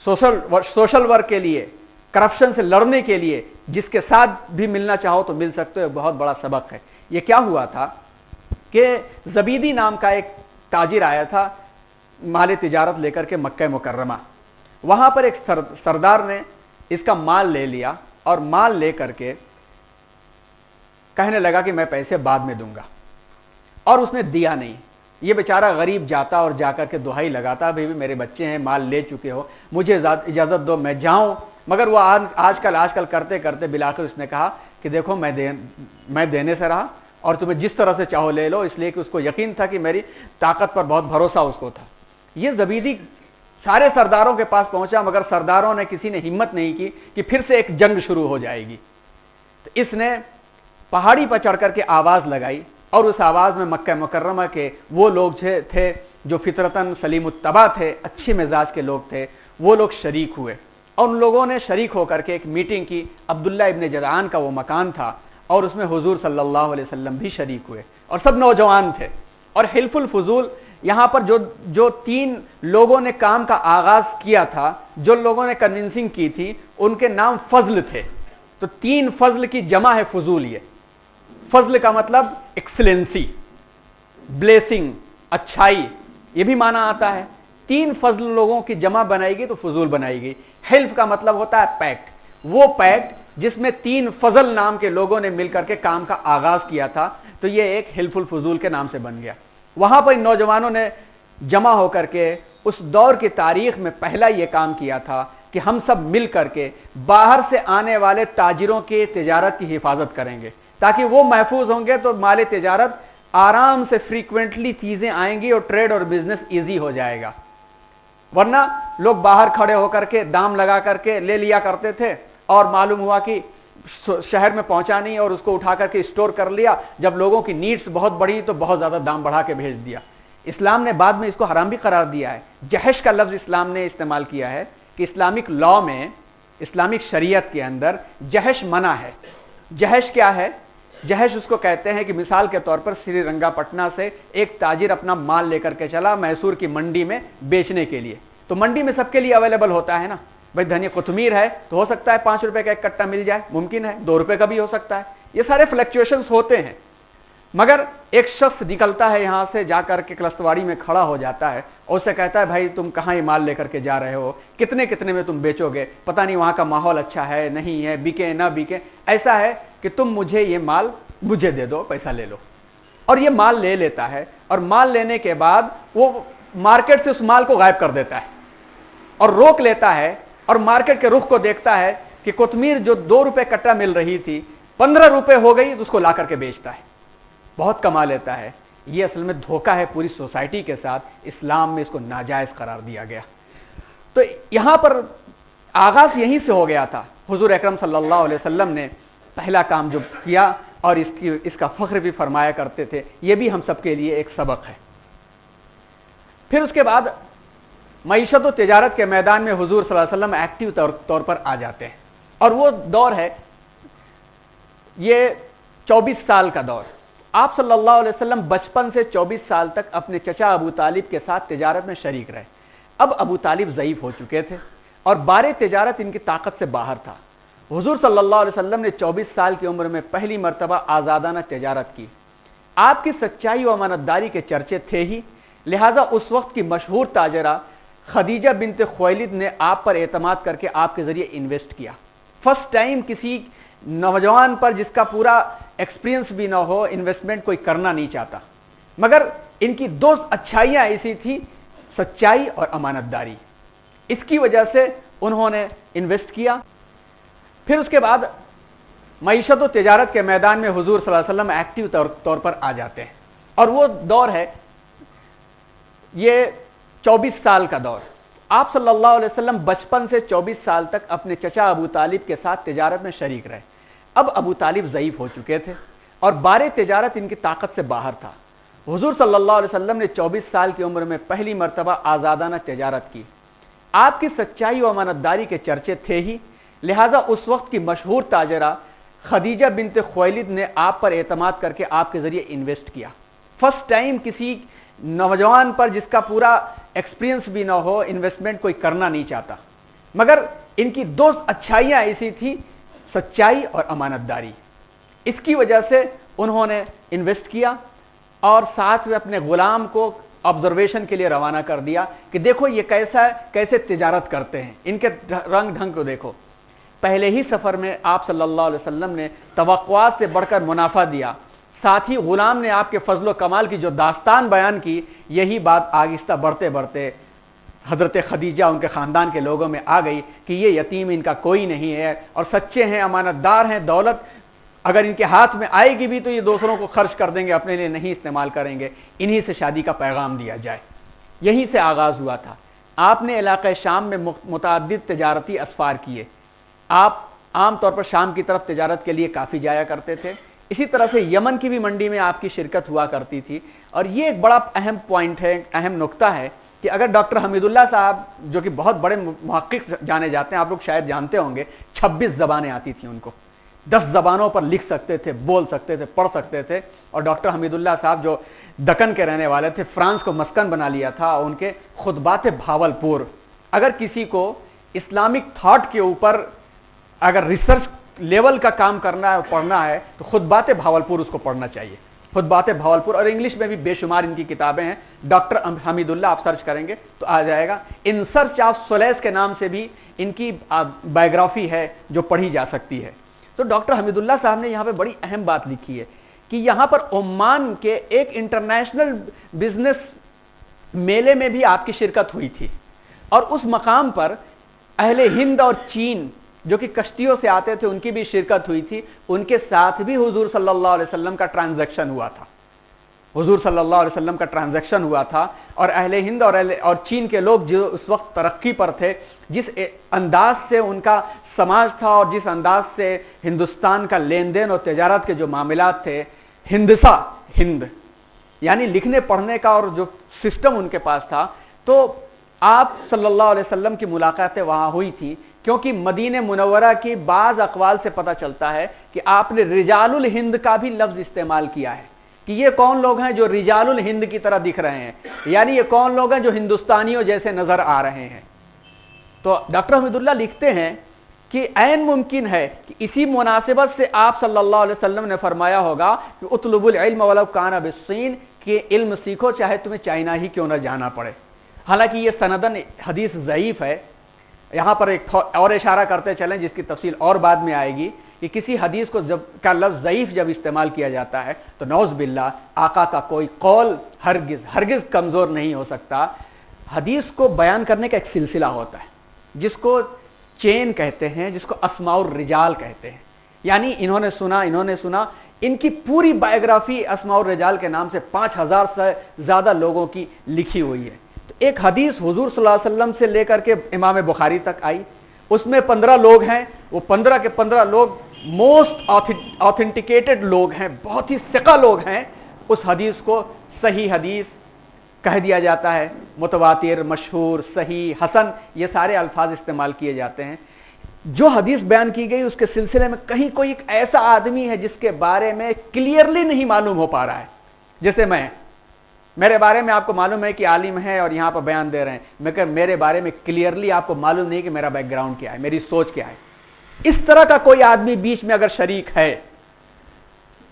سوشل ورک کے لیے, کرپشن سے لڑنے کے لیے جس کے ساتھ بھی ملنا چاہو تو مل سکتے ہو, بہت بڑا سبق ہے. یہ کیا ہوا تھا کہ زبیدی نام کا ایک تاجر آیا تھا مال تجارت لے کر کے مکہ مکرمہ. وہاں پر ایک سردار نے اس کا مال لے لیا اور مال لے کر کے کہنے لگا کہ میں پیسے بعد میں دوں گا, اور اس نے دیا نہیں. یہ بیچارہ غریب جاتا اور جا کر کے دہائی لگاتا, بھائی میرے بچے ہیں, مال لے چکے ہو, مجھے اجازت دو میں جاؤں. مگر وہ آج کل کرتے کرتے بالآخر اس نے کہا کہ دیکھو میں دینے سے رہا اور تمہیں جس طرح سے چاہو لے لو, اس لیے کہ اس کو یقین تھا کہ میری طاقت پر بہت بھروسہ اس کو تھا. یہ زبیدی سارے سرداروں کے پاس پہنچا, مگر سرداروں نے کسی نے ہمت نہیں کی کہ پھر سے ایک جنگ شروع ہو جائے گی. تو اس نے پہاڑی پر چڑھ کر کے آواز لگائی, اور اس آواز میں مکہ مکرمہ کے وہ لوگ تھے جو فطرتاً سلیم الطبع تھے, اچھے مزاج کے لوگ تھے, وہ لوگ شریک ہوئے. اور ان لوگوں نے شریک ہو کر کے ایک میٹنگ کی. عبداللہ ابن جدعان کا وہ مکان تھا اور اس میں حضور صلی اللہ علیہ وسلم بھی شریک ہوئے, اور سب نوجوان تھے. اور حلف الفضول یہاں پر جو 3 لوگوں نے کام کا آغاز کیا تھا, جو لوگوں نے کنونسنگ کی تھی, ان کے نام فضل تھے. تو 3 فضل کی جمع ہے فضول. یہ فضل کا مطلب ایکسلنسی, بلیسنگ, اچھائی, یہ بھی معنی آتا ہے. 3 فضل لوگوں کی جمع بنائی گئی تو فضول بنائی گئی. حلف کا مطلب ہوتا ہے پیکٹ, وہ پیکٹ جس میں 3 فضل نام کے لوگوں نے مل کر کے کام کا آغاز کیا تھا, تو یہ ایک حلف الفضول کے نام سے بن گیا. وہاں پر ان نوجوانوں نے جمع ہو کر کے اس دور کی تاریخ میں پہلا یہ کام کیا تھا کہ ہم سب مل کر کے باہر سے آنے والے تاجروں کی تجارت کی حفاظت کریں گے, تاکہ وہ محفوظ ہوں گے تو مال تجارت آرام سے فریکوینٹلی چیزیں آئیں گی اور ٹریڈ اور بزنس ایزی ہو جائے گا. ورنہ لوگ باہر کھڑے ہو کر کے دام لگا کر کے لے لیا کرتے تھے, اور معلوم ہوا کہ شہر میں پہنچا نہیں اور اس کو اٹھا کر کے اسٹور کر لیا. جب لوگوں کی نیڈس بہت بڑی تو بہت زیادہ دام بڑھا کے بھیج دیا. اسلام نے بعد میں اس کو حرام بھی قرار دیا ہے. جہش کا لفظ اسلام نے استعمال کیا ہے کہ اسلامک لا میں, اسلامک شریعت کے اندر جہش منع ہے. جہش کیا ہے جہش اس کو کہتے ہیں کہ مثال کے طور پر سری رنگا پٹنہ سے ایک تاجر اپنا مال لے کر کے چلا میسور کی منڈی میں بیچنے کے لیے، تو منڈی میں سب کے لیے اویلیبل ہوتا ہے نا، بھائی دھنیا کوتمیر ہے تو ہو سکتا ہے 5 روپے کا ایک کٹا مل جائے، ممکن ہے 2 روپے کا بھی ہو سکتا ہے، یہ سارے فلیکچویشنز ہوتے ہیں۔ مگر ایک شخص نکلتا ہے یہاں سے، جا کر کے کلستواڑی میں کھڑا ہو جاتا ہے اور اسے کہتا ہے بھائی تم کہاں یہ مال لے کر کے جا رہے ہو، کتنے میں تم بیچو گے، پتہ نہیں وہاں کا ماحول اچھا ہے نہیں ہے، بکے نہ بکے، ایسا ہے کہ تم مجھے یہ مال مجھے دے دو، پیسہ لے لو۔ اور یہ مال لے لیتا ہے، اور مال لینے کے بعد وہ مارکیٹ سے اس مال کو غائب کر دیتا ہے اور روک لیتا ہے، اور مارکیٹ کے رخ کو دیکھتا ہے کہ کوتمیر جو 2 روپے کٹا مل رہی تھی 15 روپے ہو گئی، تو اس کو لا کر کے بیچتا ہے، بہت کما لیتا ہے۔ یہ اصل میں دھوکہ ہے پوری سوسائٹی کے ساتھ، اسلام میں اس کو ناجائز قرار دیا گیا۔ تو یہاں پر آغاز یہیں سے ہو گیا تھا۔ حضور اکرم صلی اللہ علیہ وسلم نے پہلا کام جو کیا، اور اس کا فخر بھی فرمایا کرتے تھے، یہ بھی ہم سب کے لیے ایک سبق ہے۔ پھر اس کے بعد معیشت و تجارت کے میدان میں حضور صلی اللہ علیہ وسلم ایکٹیو طور پر آ جاتے ہیں، اور وہ دور ہے یہ 24 سال کا دور۔ آپ صلی اللہ علیہ وسلم بچپن سے 24 سال تک اپنے چچا ابو طالب کے ساتھ تجارت میں شریک رہے۔ اب ابو طالب ضعیف ہو چکے تھے اور بارے تجارت ان کی طاقت سے باہر تھا۔ حضور صلی اللہ علیہ وسلم نے 24 سال کی عمر میں پہلی مرتبہ آزادانہ تجارت کی۔ آپ کی سچائی و امانتداری کے چرچے تھے ہی، لہذا اس وقت کی مشہور تاجرہ خدیجہ بنت خویلد نے آپ پر اعتماد کر کے آپ کے ذریعے انویسٹ کیا۔ فرسٹ ٹائم کسی نوجوان پر جس کا پورا ایکسپیرینس بھی نہ ہو انویسٹمنٹ کوئی کرنا نہیں چاہتا، مگر ان کی 2 اچھائیاں ایسی تھی، سچائی اور امانتداری، اس کی وجہ سے انہوں نے انویسٹ کیا۔ پھر اس کے بعد معیشت و تجارت کے میدان میں حضور صلی اللہ علیہ وسلم ایکٹیو طور پر آ جاتے ہیں، اور وہ دور ہے یہ 24 سال کا دور۔ آپ صلی اللہ علیہ وسلم بچپن سے 24 سال تک اپنے چچا ابو طالب کے ساتھ تجارت میں شریک رہے۔ اب ابو طالب ضعیف ہو چکے تھے اور بارے تجارت ان کی طاقت سے باہر تھا۔ حضور صلی اللہ علیہ وسلم نے 24 سال کی عمر میں پہلی مرتبہ آزادانہ تجارت کی۔ آپ کی سچائی و امانتداری کے چرچے تھے ہی، لہذا اس وقت کی مشہور تاجرہ خدیجہ بنت خویلد نے آپ پر اعتماد کر کے آپ کے ذریعے انویسٹ کیا۔ فرسٹ ٹائم کسی نوجوان پر جس کا پورا ایکسپیرینس بھی نہ ہو انویسٹمنٹ کوئی کرنا نہیں چاہتا، مگر ان کی 2 اچھائیاں ایسی تھی، سچائی اور امانتداری، اس کی وجہ سے انہوں نے انویسٹ کیا، اور ساتھ میں اپنے غلام کو آبزرویشن کے لیے روانہ کر دیا کہ دیکھو یہ کیسے تجارت کرتے ہیں، ان کے رنگ ڈھنگ کو دیکھو۔ پہلے ہی سفر میں آپ صلی اللہ علیہ وسلم نے توقعات سے بڑھ کر منافع دیا، ساتھ ہی غلام نے آپ کے فضل و کمال کی جو داستان بیان کی، یہی بات آہستہ بڑھتے بڑھتے حضرت خدیجہ ان کے خاندان کے لوگوں میں آ گئی کہ یہ یتیم ان کا کوئی نہیں ہے اور سچے ہیں، امانتدار ہیں، دولت اگر ان کے ہاتھ میں آئے گی بھی تو یہ دوسروں کو خرچ کر دیں گے، اپنے لیے نہیں استعمال کریں گے، انہی سے شادی کا پیغام دیا جائے۔ یہیں سے آغاز ہوا تھا۔ آپ نے علاقہ شام میں متعدد تجارتی اسفار کیے۔ آپ عام طور پر شام کی طرف تجارت کے لیے کافی جایا کرتے تھے، اسی طرح سے یمن کی بھی منڈی میں آپ کی شرکت ہوا کرتی تھی۔ اور یہ ایک بڑا اہم پوائنٹ ہے، اہم نقطہ ہے کہ اگر ڈاکٹر حمید اللہ صاحب جو کہ بہت بڑے محقق جانے جاتے ہیں، آپ لوگ شاید جانتے ہوں گے، 26 زبانیں آتی تھیں ان کو، 10 زبانوں پر لکھ سکتے تھے، بول سکتے تھے، پڑھ سکتے تھے۔ اور ڈاکٹر حمید اللہ صاحب جو دکن کے رہنے والے تھے، فرانس کو مسکن بنا لیا تھا، ان کے خطبات بھاولپور، اگر کسی کو اسلامک تھاٹ کے اوپر اگر ریسرچ لیول کا کام کرنا ہے، پڑھنا ہے، تو خطبات بھاولپور اس کو پڑھنا چاہیے۔ خطبات بھاولپور، اور انگلش میں بھی بے شمار ان کی کتابیں ہیں، ڈاکٹر حمید اللہ آپ سرچ کریں گے تو آ جائے گا۔ ان سرچ آف سولیس کے نام سے بھی ان کی بایوگرافی ہے جو پڑھی جا سکتی ہے۔ تو ڈاکٹر حمید اللہ صاحب نے یہاں پہ بڑی اہم بات لکھی ہے کہ یہاں پر عمان کے ایک انٹرنیشنل بزنس میلے میں بھی آپ کی شرکت ہوئی تھی، اور اس مقام پر اہل ہند اور چین جو کہ کشتیوں سے آتے تھے ان کی بھی شرکت ہوئی تھی، ان کے ساتھ بھی حضور صلی اللہ علیہ وسلم کا ٹرانزیکشن ہوا تھا، حضور صلی اللہ علیہ وسلم کا ٹرانزیکشن ہوا تھا۔ اور اہل ہند اور چین کے لوگ جو اس وقت ترقی پر تھے، جس انداز سے ان کا سماج تھا اور جس انداز سے ہندوستان کا لین دین اور تجارت کے جو معاملات تھے، ہند یعنی لکھنے پڑھنے کا اور جو سسٹم ان کے پاس تھا، تو آپ صلی اللہ علیہ وسلم کی ملاقاتیں وہاں ہوئی تھی۔ کیونکہ مدینہ منورہ کی بعض اقوال سے پتہ چلتا ہے کہ آپ نے رجال الہند کا بھی لفظ استعمال کیا ہے کہ یہ کون لوگ ہیں جو رجال الہند کی طرح دکھ رہے ہیں، یعنی یہ کون لوگ ہیں جو ہندوستانیوں جیسے نظر آ رہے ہیں۔ تو ڈاکٹر حمید اللہ لکھتے ہیں کہ عین ممکن ہے کہ اسی مناسبت سے آپ صلی اللہ علیہ وسلم نے فرمایا ہوگا کہ اطلبوا العلم ولو کان بالصین، کہ علم سیکھو چاہے تمہیں چائنا ہی کیوں نہ جانا پڑے۔ حالانکہ یہ سندن حدیث ضعیف ہے۔ یہاں پر ایک اور اشارہ کرتے چلیں جس کی تفصیل اور بعد میں آئے گی کہ کسی حدیث کو کا لفظ ضعیف جب استعمال کیا جاتا ہے تو نعوذ باللہ آقا کا کوئی قول ہرگز کمزور نہیں ہو سکتا۔ حدیث کو بیان کرنے کا ایک سلسلہ ہوتا ہے جس کو چین کہتے ہیں، جس کو اسماء الرجال کہتے ہیں، یعنی انہوں نے سنا ان کی پوری بایوگرافی اسماء الرجال کے نام سے 5000 سے زیادہ لوگوں کی لکھی ہوئی ہے۔ تو ایک حدیث حضور صلی اللہ علیہ وسلم سے لے کر کے امام بخاری تک آئی، اس میں 15 لوگ ہیں، وہ 15 کے 15 لوگ موسٹ آتھینٹیکیٹڈ لوگ ہیں، بہت ہی ثقہ لوگ ہیں۔ اس حدیث کو صحیح حدیث کہہ دیا جاتا ہے، متواتر، مشہور، صحیح، حسن، یہ سارے الفاظ استعمال کیے جاتے ہیں۔ جو حدیث بیان کی گئی اس کے سلسلے میں کہیں کوئی ایک ایسا آدمی ہے جس کے بارے میں کلیئرلی نہیں معلوم ہو پا رہا ہے، جیسے میرے بارے میں آپ کو معلوم ہے کہ عالم ہے اور یہاں پر بیان دے رہے ہیں، مگر میرے بارے میں کلیئرلی آپ کو معلوم نہیں کہ میرا بیک گراؤنڈ کیا ہے، میری سوچ کیا ہے۔ اس طرح کا کوئی آدمی بیچ میں اگر شریک ہے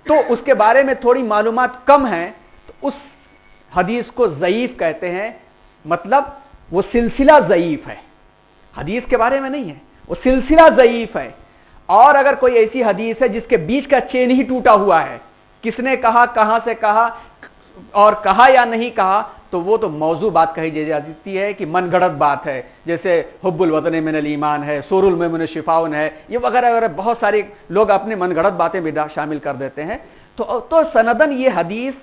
تو اس کے بارے میں تھوڑی معلومات کم ہیں تو اس حدیث کو ضعیف کہتے ہیں، مطلب وہ سلسلہ ضعیف ہے، حدیث کے بارے میں نہیں ہے، وہ سلسلہ ضعیف ہے۔ اور اگر کوئی ایسی حدیث ہے جس کے بیچ کا چین ہی ٹوٹا ہوا ہے، کس نے کہا، کہاں سے کہا اور کہا یا نہیں کہا، تو وہ تو موضوع بات کہی جاتی ہے کہ من گھڑت بات ہے، جیسے حب الوطن من الایمان ہے، سور المؤمن شفاء ہے، یہ وغیرہ وغیرہ بہت سارے لوگ اپنے من گھڑت باتیں بھی شامل کر دیتے ہیں۔ تو سندن یہ حدیث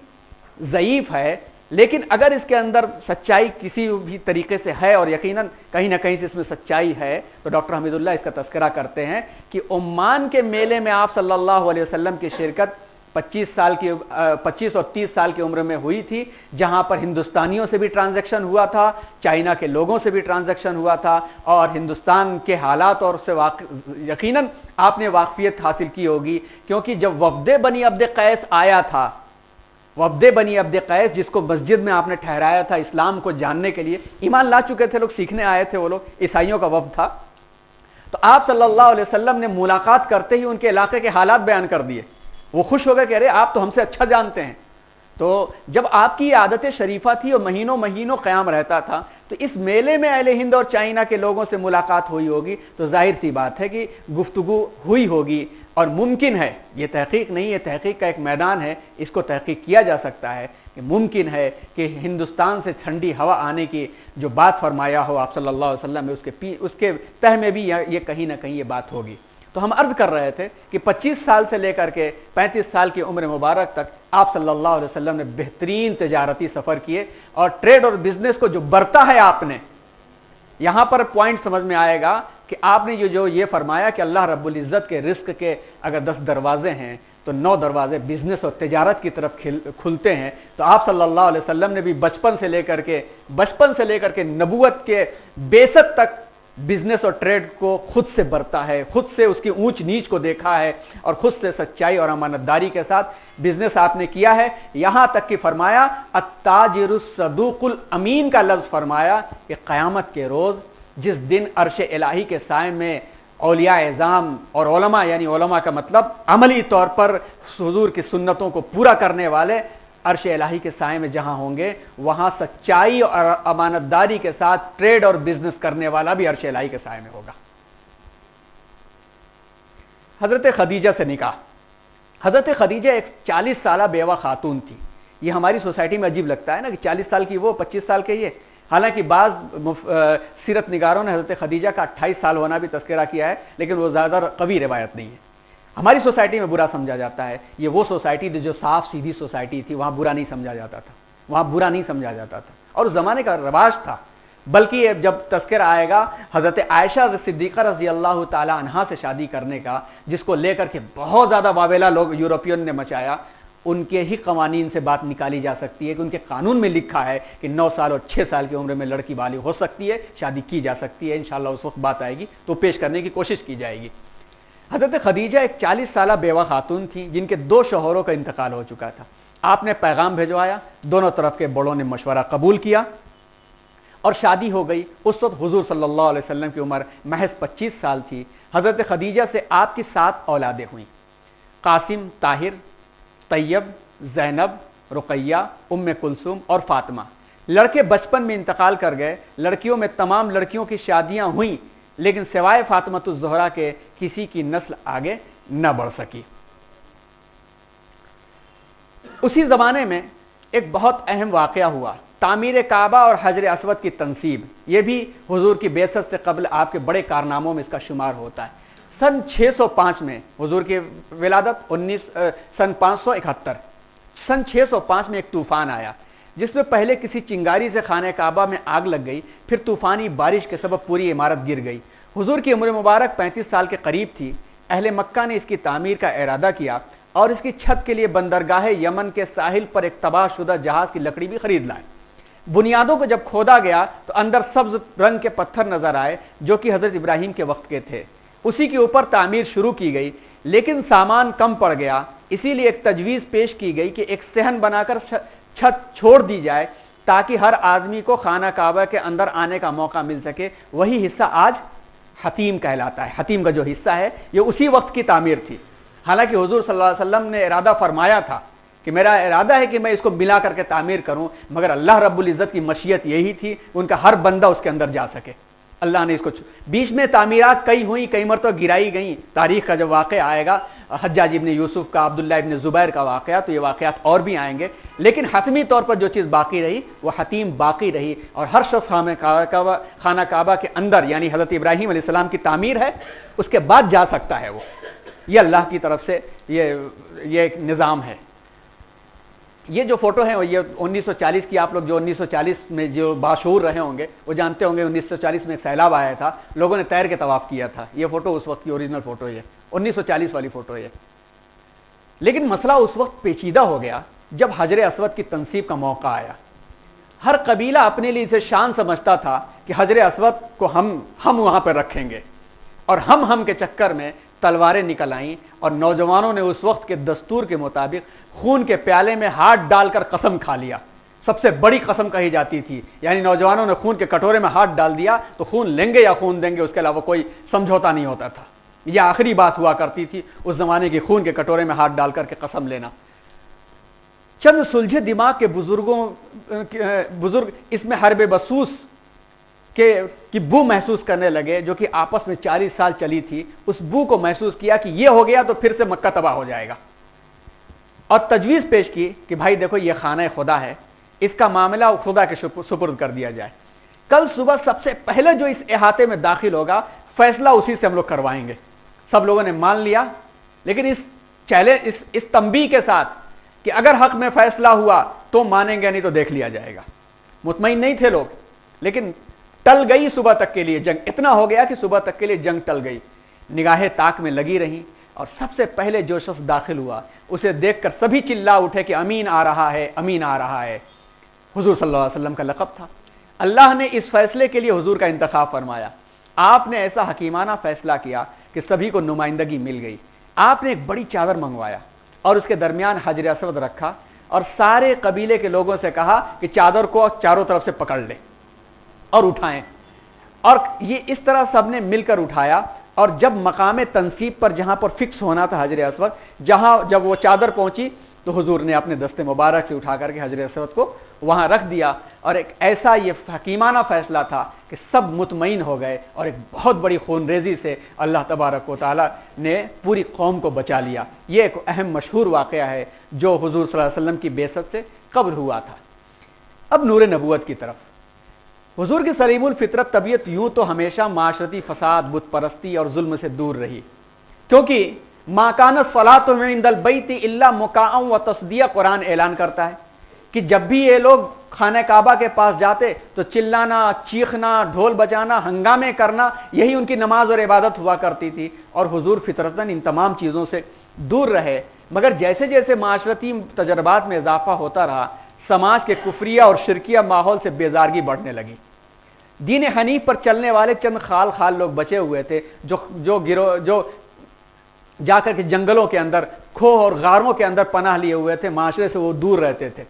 ضعیف ہے، لیکن اگر اس کے اندر سچائی کسی بھی طریقے سے ہے اور یقیناً کہیں نہ کہیں سے اس میں سچائی ہے تو ڈاکٹر حمید اللہ اس کا تذکرہ کرتے ہیں کہ عمان کے میلے میں آپ صلی اللہ علیہ وسلم کی شرکت 25 اور 30 سال کی عمر میں ہوئی تھی، جہاں پر ہندوستانیوں سے بھی ٹرانزیکشن ہوا تھا، چائنا کے لوگوں سے بھی ٹرانزیکشن ہوا تھا، اور ہندوستان کے حالات اور سے یقیناً آپ نے واقفیت حاصل کی ہوگی، کیونکہ جب وفد بنی عبد قیس آیا تھا، وفد بنی عبد قیس جس کو مسجد میں آپ نے ٹھہرایا تھا اسلام کو جاننے کے لیے، ایمان لا چکے تھے لوگ، سیکھنے آئے تھے، وہ لوگ عیسائیوں کا وفد تھا، تو آپ صلی اللہ علیہ وسلم نے ملاقات کرتے ہی ان کے علاقے کے حالات بیان کر دیے۔ وہ خوش ہو گئے کہ ارے آپ تو ہم سے اچھا جانتے ہیں۔ تو جب آپ کی عادت شریفہ تھی اور مہینوں قیام رہتا تھا، تو اس میلے میں اہل ہند اور چائنا کے لوگوں سے ملاقات ہوئی ہوگی، تو ظاہر سی بات ہے کہ گفتگو ہوئی ہوگی، اور ممکن ہے، یہ تحقیق نہیں ہے، تحقیق کا ایک میدان ہے، اس کو تحقیق کیا جا سکتا ہے کہ ممکن ہے کہ ہندوستان سے ٹھنڈی ہوا آنے کی جو بات فرمایا ہو آپ صلی اللہ علیہ وسلم میں، اس کے تہ میں بھی یہ کہیں نہ کہیں یہ بات ہوگی۔ تو ہم عرض کر رہے تھے کہ 25 سال سے لے کر کے 35 سال کی عمر مبارک تک آپ صلی اللہ علیہ وسلم نے بہترین تجارتی سفر کیے، اور ٹریڈ اور بزنس کو جو برتا ہے آپ نے، یہاں پر پوائنٹ سمجھ میں آئے گا کہ آپ نے جو یہ فرمایا کہ اللہ رب العزت کے رزق کے اگر 10 دروازے ہیں تو 9 دروازے بزنس اور تجارت کی طرف کھلتے ہیں، تو آپ صلی اللہ علیہ وسلم نے بھی بچپن سے لے کر کے نبوت کے 62 تک بزنس اور ٹریڈ کو خود سے برتا ہے، خود سے اس کی اونچ نیچ کو دیکھا ہے، اور خود سے سچائی اور امانت داری کے ساتھ بزنس آپ نے کیا ہے، یہاں تک کہ فرمایا التاجر الصدوق الامین کا لفظ فرمایا کہ قیامت کے روز جس دن عرش الہی کے سائے میں اولیاء اعظام اور علماء، یعنی علماء کا مطلب عملی طور پر حضور کی سنتوں کو پورا کرنے والے عرش الہی کے سائے میں جہاں ہوں گے، وہاں سچائی اور امانت داری کے ساتھ ٹریڈ اور بزنس کرنے والا بھی عرش الہی کے سائے میں ہوگا۔ حضرت خدیجہ سے نکاح۔ حضرت خدیجہ ایک 40 سالہ بیوہ خاتون تھی۔ یہ ہماری سوسائٹی میں عجیب لگتا ہے نا کہ 40 سال کی وہ، 25 سال کے یہ، حالانکہ بعض سیرت نگاروں نے حضرت خدیجہ کا 28 سال ہونا بھی تذکرہ کیا ہے، لیکن وہ زیادہ قوی روایت نہیں ہے۔ ہماری سوسائٹی میں برا سمجھا جاتا ہے، یہ وہ سوسائٹی تھی جو صاف سیدھی سوسائٹی تھی، وہاں برا نہیں سمجھا جاتا تھا، اور اس زمانے کا رواج تھا۔ بلکہ جب تذکرہ آئے گا حضرت عائشہ صدیقہ رضی اللہ تعالی عنہا سے شادی کرنے کا، جس کو لے کر کے بہت زیادہ واویلا لوگ یورپین نے مچایا، ان کے ہی قوانین سے بات نکالی جا سکتی ہے کہ ان کے قانون میں لکھا ہے کہ 9 سال اور 6 سال کی عمر میں لڑکی بالغ ہو سکتی ہے، شادی کی جا سکتی ہے. انشاءاللہ اس وقت بات آئے گی تو پیش کرنے کی کوشش کی جائے گی. حضرت خدیجہ ایک 40 سالہ بیوہ خاتون تھیں جن کے 2 شوہروں کا انتقال ہو چکا تھا. آپ نے پیغام بھجوایا، دونوں طرف کے بڑوں نے مشورہ قبول کیا اور شادی ہو گئی. اس وقت حضور صلی اللہ علیہ وسلم کی عمر محض 25 سال تھی. حضرت خدیجہ سے آپ کی 7 اولادیں ہوئیں: قاسم، طاہر، طیب، زینب، رقیہ، ام کلثوم اور فاطمہ. لڑکے بچپن میں انتقال کر گئے. لڑکیوں میں تمام لڑکیوں کی شادیاں ہوئیں لیکن سوائے فاطمۃ الزہرا کے کسی کی نسل آگے نہ بڑھ سکی. اسی زمانے میں ایک بہت اہم واقعہ ہوا، تعمیر کعبہ اور حجر اسود کی تنصیب. یہ بھی حضور کی بعثت سے قبل آپ کے بڑے کارناموں میں اس کا شمار ہوتا ہے. سن 605 میں حضور کی ولادت، سن 571 سن 605 میں ایک طوفان آیا جس میں پہلے کسی چنگاری سے خانہ کعبہ میں آگ لگ گئی، پھر طوفانی بارش کے سبب پوری عمارت گر گئی. حضور کی عمر مبارک 35 سال کے قریب تھی. اہل مکہ نے اس کی تعمیر کا ارادہ کیا اور اس کی چھت کے لیے بندرگاہ یمن کے ساحل پر ایک تباہ شدہ جہاز کی لکڑی بھی خرید لائے. بنیادوں کو جب کھودا گیا تو اندر سبز رنگ کے پتھر نظر آئے جو کہ حضرت ابراہیم کے وقت کے تھے. اسی کے اوپر تعمیر شروع کی گئی لیکن سامان کم پڑ گیا، اسی لیے ایک تجویز پیش کی گئی کہ ایک صحن بنا کر چھت چھوڑ دی جائے تاکہ ہر آدمی کو خانہ کعبہ کے اندر آنے کا موقع مل سکے. وہی حصہ آج حتیم کہلاتا ہے. حتیم کا جو حصہ ہے یہ اسی وقت کی تعمیر تھی. حالانکہ حضور صلی اللہ علیہ وسلم نے ارادہ فرمایا تھا کہ میرا ارادہ ہے کہ میں اس کو ملا کر کے تعمیر کروں، مگر اللہ رب العزت کی مشیت یہی تھی ان کا ہر بندہ اس کے اندر جا سکے. اللہ نے اس کو بیچ میں تعمیرات کئی ہوئیں، کئی مرتبہ گرائی گئیں. تاریخ کا جب واقعہ آئے گا، حجاج ابن یوسف کا، عبداللہ ابن زبیر کا واقعہ، تو یہ واقعات اور بھی آئیں گے. لیکن حتمی طور پر جو چیز باقی رہی وہ حتیم باقی رہی اور ہر شخص خانہ کعبہ کے اندر یعنی حضرت ابراہیم علیہ السلام کی تعمیر ہے اس کے بعد جا سکتا ہے. وہ یہ اللہ کی طرف سے یہ ایک نظام ہے. یہ جو فوٹو ہے یہ 1940 کی. آپ لوگ جو 1940 میں جو باشعور رہے ہوں گے وہ جانتے ہوں گے 1940 میں ایک سیلاب آیا تھا، لوگوں نے تیر کے طواف کیا تھا. یہ فوٹو اس وقت کی اوریجنل فوٹو ہے، 1940 والی فوٹو ہے. لیکن مسئلہ اس وقت پیچیدہ ہو گیا جب حجر اسود کی تنصیب کا موقع آیا. ہر قبیلہ اپنے لیے اسے شان سمجھتا تھا کہ حجر اسود کو ہم وہاں پر رکھیں گے، اور ہم کے چکر میں تلواریں نکل آئیں اور نوجوانوں نے اس وقت کے دستور کے مطابق خون کے پیالے میں ہاتھ ڈال کر قسم کھا لیا. سب سے بڑی قسم کہی جاتی تھی، یعنی نوجوانوں نے خون کے کٹورے میں ہاتھ ڈال دیا تو خون لیں گے یا خون دیں گے، اس کے علاوہ کوئی سمجھوتا نہیں ہوتا تھا. یہ آخری بات ہوا کرتی تھی اس زمانے کی، خون کے کٹورے میں ہاتھ ڈال کر کے قسم لینا. چند سلجھے دماغ کے بزرگ اس میں حرب بسوس کی بو محسوس کرنے لگے جو کہ آپس میں 40 سال چلی تھی. اس بو کو محسوس کیا کہ یہ ہو گیا تو پھر سے مکہ تباہ ہو جائے گا، اور تجویز پیش کی کہ بھائی دیکھو یہ خانہ خدا ہے، اس کا معاملہ خدا کے سپرد کر دیا جائے. کل صبح سب سے پہلے جو اس احاطے میں داخل ہوگا فیصلہ اسی سے ہم لوگ کروائیں گے. سب لوگوں نے مان لیا، لیکن اس تنبیہ کے ساتھ کہ اگر حق میں فیصلہ ہوا تو مانیں گے، نہیں تو دیکھ لیا جائے گا. مطمئن نہیں تھے لوگ، لیکن ٹل گئی صبح تک کے لیے جنگ. اتنا ہو گیا کہ صبح تک کے لیے جنگ ٹل گئی. نگاہیں تاک میں لگی رہیں اور سب سے پہلے جو شخص داخل ہوا اسے دیکھ کر سبھی چلا اٹھے کہ امین آ رہا ہے، امین آ رہا ہے. حضور صلی اللہ علیہ وسلم کا لقب تھا. اللہ نے اس فیصلے کے لیے حضور کا انتخاب فرمایا. آپ نے ایسا حکیمانہ فیصلہ کیا کہ سبھی کو نمائندگی مل گئی. آپ نے ایک بڑی چادر منگوایا اور اس کے درمیان حجر اسود رکھا اور سارے قبیلے کے لوگوں سے کہا کہ چادر کو چاروں طرف سے پکڑ لیں اور اٹھائیں. اور یہ اس طرح سب نے مل کر اٹھایا، اور جب مقام تنصیب پر جہاں پر فکس ہونا تھا حجر اسود، جب وہ چادر پہنچی تو حضور نے اپنے دست مبارک سے اٹھا کر کے حجر اسود کو وہاں رکھ دیا. اور ایک ایسا یہ حکیمانہ فیصلہ تھا کہ سب مطمئن ہو گئے اور ایک بہت بڑی خون ریزی سے اللہ تبارک و تعالی نے پوری قوم کو بچا لیا. یہ ایک اہم مشہور واقعہ ہے جو حضور صلی اللہ علیہ وسلم کی بعثت سے قبل ہوا تھا. اب نور نبوت کی طرف. حضور کی سلیم الفطرت طبیعت یوں تو ہمیشہ معاشرتی فساد، بت پرستی اور ظلم سے دور رہی، کیونکہ ما کانت صلاۃ عند البیت الا مکاء و تصدیہ قرآن اعلان کرتا ہے کہ جب بھی یہ لوگ خانہ کعبہ کے پاس جاتے تو چلانا، چیخنا، ڈھول بجانا، ہنگامے کرنا، یہی ان کی نماز اور عبادت ہوا کرتی تھی، اور حضور فطرتاً ان تمام چیزوں سے دور رہے۔ مگر جیسے جیسے معاشرتی تجربات میں اضافہ ہوتا رہا، سماج کے کفریہ اور شرکیہ ماحول سے بیزارگی بڑھنے لگی۔ دین حنیف پر چلنے والے چند خال لوگ بچے ہوئے تھے، جو جا کر کے جنگلوں کے اندر، کھو اور غاروں کے اندر پناہ لیے ہوئے تھے، معاشرے سے وہ دور رہتے تھے،